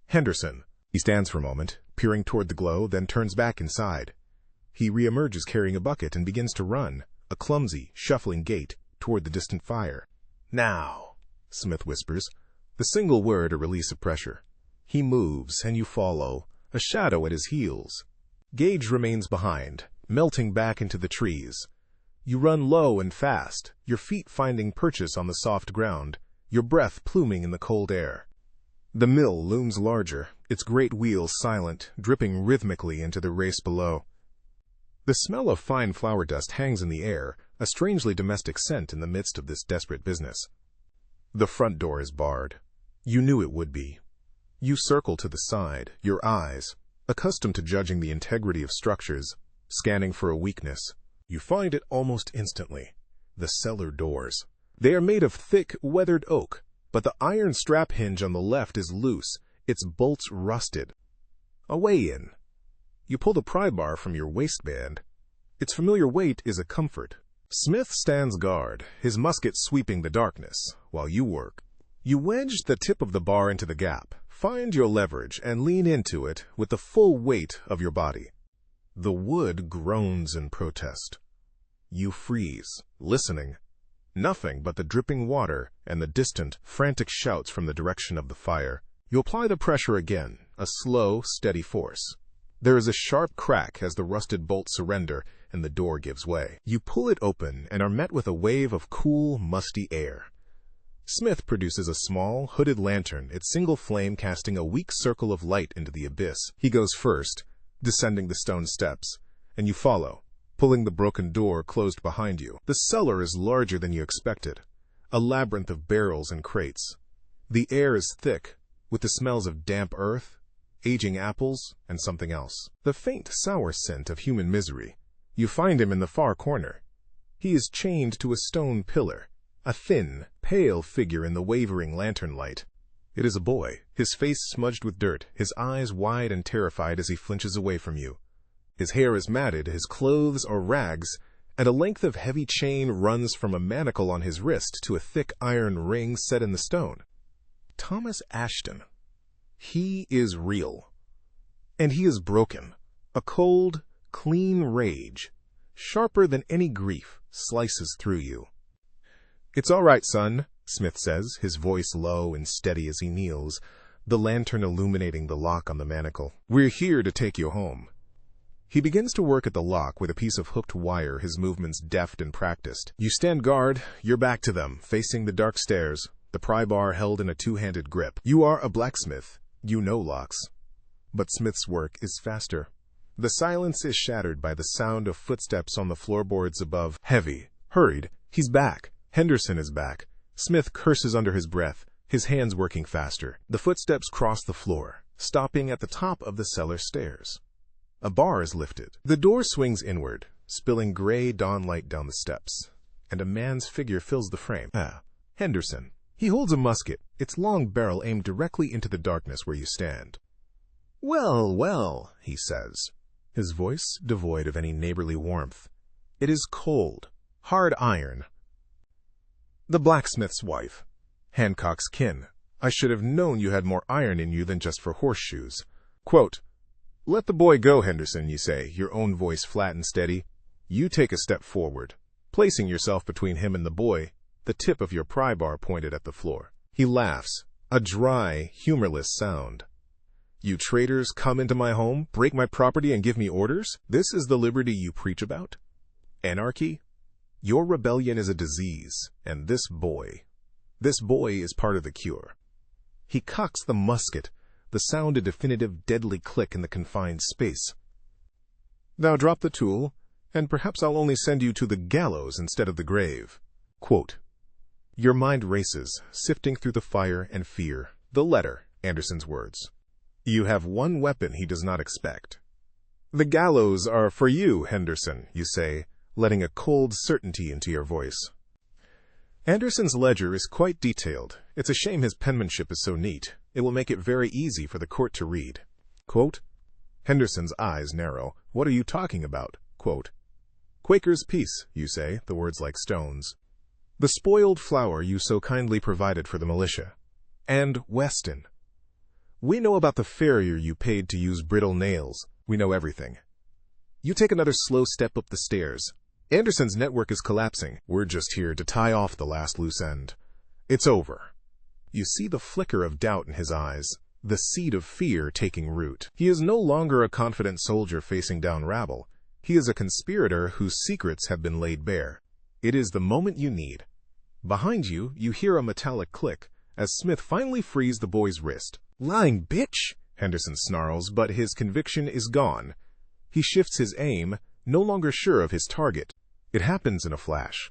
Henderson. He stands for a moment, peering toward the glow, then turns back inside. He reemerges carrying a bucket and begins to run, a clumsy, shuffling gait, toward the distant fire. "Now," Smith whispers, the single word a release of pressure. He moves, and you follow, a shadow at his heels. Gage remains behind, melting back into the trees. You run low and fast, your feet finding purchase on the soft ground, your breath pluming in the cold air. The mill looms larger, its great wheels silent, dripping rhythmically into the race below. The smell of fine flour dust hangs in the air, a strangely domestic scent in the midst of this desperate business. The front door is barred. You knew it would be. You circle to the side, your eyes, accustomed to judging the integrity of structures, scanning for a weakness. You find it almost instantly. The cellar doors. They are made of thick, weathered oak, but the iron strap hinge on the left is loose, its bolts rusted. A way in. You pull the pry bar from your waistband. Its familiar weight is a comfort. Smith stands guard, his musket sweeping the darkness, while you work. You wedge the tip of the bar into the gap, find your leverage, and lean into it with the full weight of your body. The wood groans in protest. You freeze, listening. Nothing but the dripping water and the distant, frantic shouts from the direction of the fire. You apply the pressure again, a slow, steady force. There is a sharp crack as the rusted bolts surrender and the door gives way. You pull it open and are met with a wave of cool, musty air. Smith produces a small, hooded lantern, its single flame casting a weak circle of light into the abyss. He goes first, descending the stone steps, and you follow, pulling the broken door closed behind you. The cellar is larger than you expected, a labyrinth of barrels and crates. The air is thick, with the smells of damp earth, aging apples, and something else. The faint, sour scent of human misery. You find him in the far corner. He is chained to a stone pillar, a thin, pale figure in the wavering lantern light. It is a boy, his face smudged with dirt, his eyes wide and terrified as he flinches away from you. His hair is matted, his clothes are rags, and a length of heavy chain runs from a manacle on his wrist to a thick iron ring set in the stone. Thomas Ashton. He is real. And he is broken. A cold, clean rage, sharper than any grief, slices through you. "It's all right, son," Smith says, his voice low and steady as he kneels, the lantern illuminating the lock on the manacle. "We're here to take you home." He begins to work at the lock with a piece of hooked wire, his movements deft and practiced. You stand guard, your back to them, facing the dark stairs, the pry bar held in a two-handed grip. You are a blacksmith. You know locks. But Smith's work is faster. The silence is shattered by the sound of footsteps on the floorboards above. Heavy, hurried. He's back. Henderson is back. Smith curses under his breath, his hands working faster. The footsteps cross the floor, stopping at the top of the cellar stairs. A bar is lifted. The door swings inward, spilling gray dawn light down the steps, and a man's figure fills the frame. Henderson. He holds a musket, its long barrel aimed directly into the darkness where you stand. "Well, well," he says, his voice devoid of any neighborly warmth. It is cold, hard iron. "The blacksmith's wife. Hancock's kin. I should have known you had more iron in you than just for horseshoes." Quote, "Let the boy go, Henderson," you say, your own voice flat and steady. You take a step forward, placing yourself between him and the boy, the tip of your pry bar pointed at the floor. He laughs, a dry, humorless sound. You traitors come into my home, break my property, and give me orders? This is the liberty you preach about? Anarchy? Your rebellion is a disease, and this boy is part of the cure. He cocks the musket, the sound a definitive deadly click in the confined space. Now drop the tool, and perhaps I'll only send you to the gallows instead of the grave. Quote, your mind races, sifting through the fire and fear. The letter, Anderson's words. You have one weapon he does not expect. The gallows are for you, Henderson, you say, letting a cold certainty into your voice. Anderson's ledger is quite detailed. It's a shame his penmanship is so neat. It will make it very easy for the court to read. Quote, Henderson's eyes narrow. What are you talking about? Quote, Quaker's peace, you say, the words like stones. The spoiled flour you so kindly provided for the militia. And Weston. We know about the farrier you paid to use brittle nails. We know everything. You take another slow step up the stairs. Anderson's network is collapsing. We're just here to tie off the last loose end. It's over. You see the flicker of doubt in his eyes, the seed of fear taking root. He is no longer a confident soldier facing down rabble. He is a conspirator whose secrets have been laid bare. It is the moment you need. Behind you, you hear a metallic click as Smith finally frees the boy's wrist. Lying bitch, Henderson snarls, but his conviction is gone. He shifts his aim, no longer sure of his target. It happens in a flash.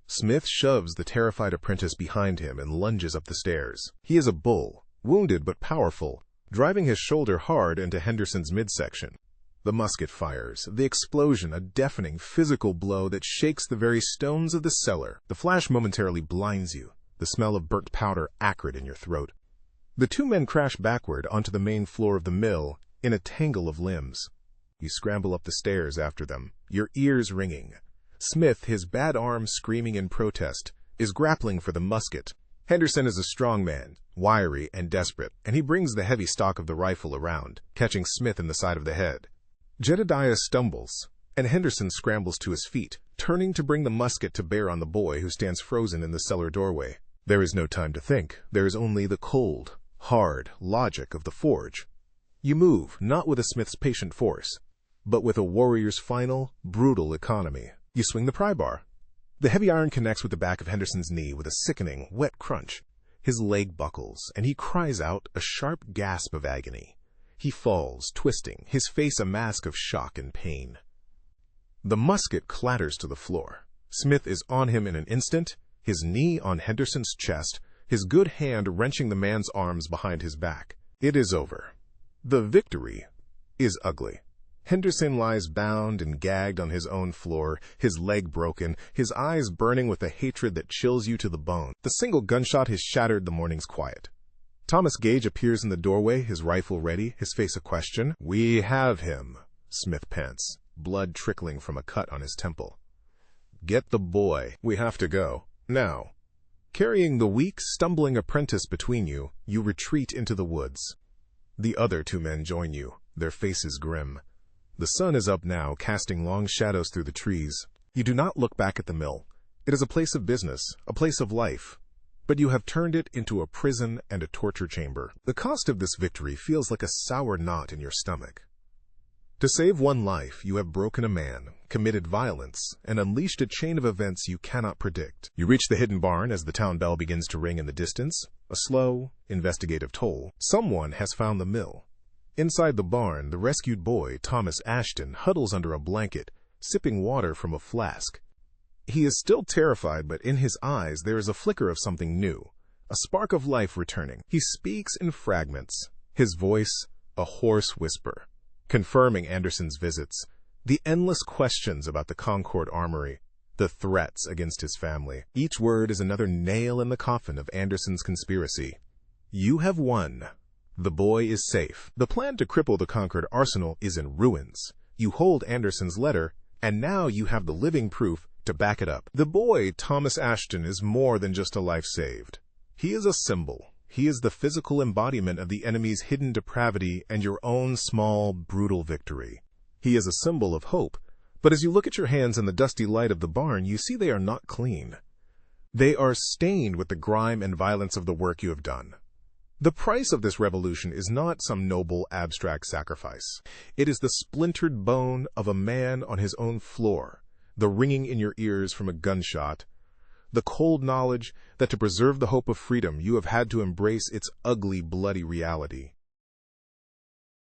Smith shoves the terrified apprentice behind him and lunges up the stairs. He is a bull, wounded but powerful, driving his shoulder hard into Henderson's midsection. The musket fires, the explosion a deafening physical blow that shakes the very stones of the cellar. The flash momentarily blinds you, the smell of burnt powder acrid in your throat. The two men crash backward onto the main floor of the mill in a tangle of limbs. You scramble up the stairs after them, your ears ringing. Smith, his bad arm screaming in protest, is grappling for the musket. Henderson is a strong man, wiry and desperate, and he brings the heavy stock of the rifle around, catching Smith in the side of the head. Jedediah stumbles, and Henderson scrambles to his feet, turning to bring the musket to bear on the boy who stands frozen in the cellar doorway. There is no time to think. There is only the cold, hard logic of the forge. You move, not with a smith's patient force, but with a warrior's final, brutal economy. You swing the pry bar. The heavy iron connects with the back of Henderson's knee with a sickening, wet crunch. His leg buckles, and he cries out a sharp gasp of agony. He falls, twisting, his face a mask of shock and pain. The musket clatters to the floor. Smith is on him in an instant, his knee on Henderson's chest, his good hand wrenching the man's arms behind his back. It is over. The victory is ugly. Henderson lies bound and gagged on his own floor, his leg broken, his eyes burning with a hatred that chills you to the bone. The single gunshot has shattered the morning's quiet. Thomas Gage appears in the doorway, his rifle ready, his face a question. We have him, Smith pants, blood trickling from a cut on his temple. Get the boy. We have to go. Now. Carrying the weak, stumbling apprentice between you, you retreat into the woods. The other two men join you, their faces grim. The sun is up now, casting long shadows through the trees. You do not look back at the mill. It is a place of business, a place of life. But you have turned it into a prison and a torture chamber. The cost of this victory feels like a sour knot in your stomach. To save one life, you have broken a man, committed violence, and unleashed a chain of events you cannot predict. You reach the hidden barn as the town bell begins to ring in the distance, a slow, investigative toll. Someone has found the mill. Inside the barn, the rescued boy, Thomas Ashton, huddles under a blanket, sipping water from a flask. He is still terrified, but in his eyes there is a flicker of something new, a spark of life returning. He speaks in fragments, his voice a hoarse whisper, confirming Anderson's visits, the endless questions about the Concord Armory, the threats against his family. Each word is another nail in the coffin of Anderson's conspiracy. You have won. The boy is safe. The plan to cripple the Concord arsenal is in ruins. You hold Anderson's letter, and now you have the living proof to back it up. The boy, Thomas Ashton, is more than just a life saved. He is a symbol. He is the physical embodiment of the enemy's hidden depravity and your own small, brutal victory. He is a symbol of hope, but as you look at your hands in the dusty light of the barn, you see they are not clean. They are stained with the grime and violence of the work you have done. The price of this revolution is not some noble abstract sacrifice. It is the splintered bone of a man on his own floor, the ringing in your ears from a gunshot, the cold knowledge that to preserve the hope of freedom you have had to embrace its ugly, bloody reality.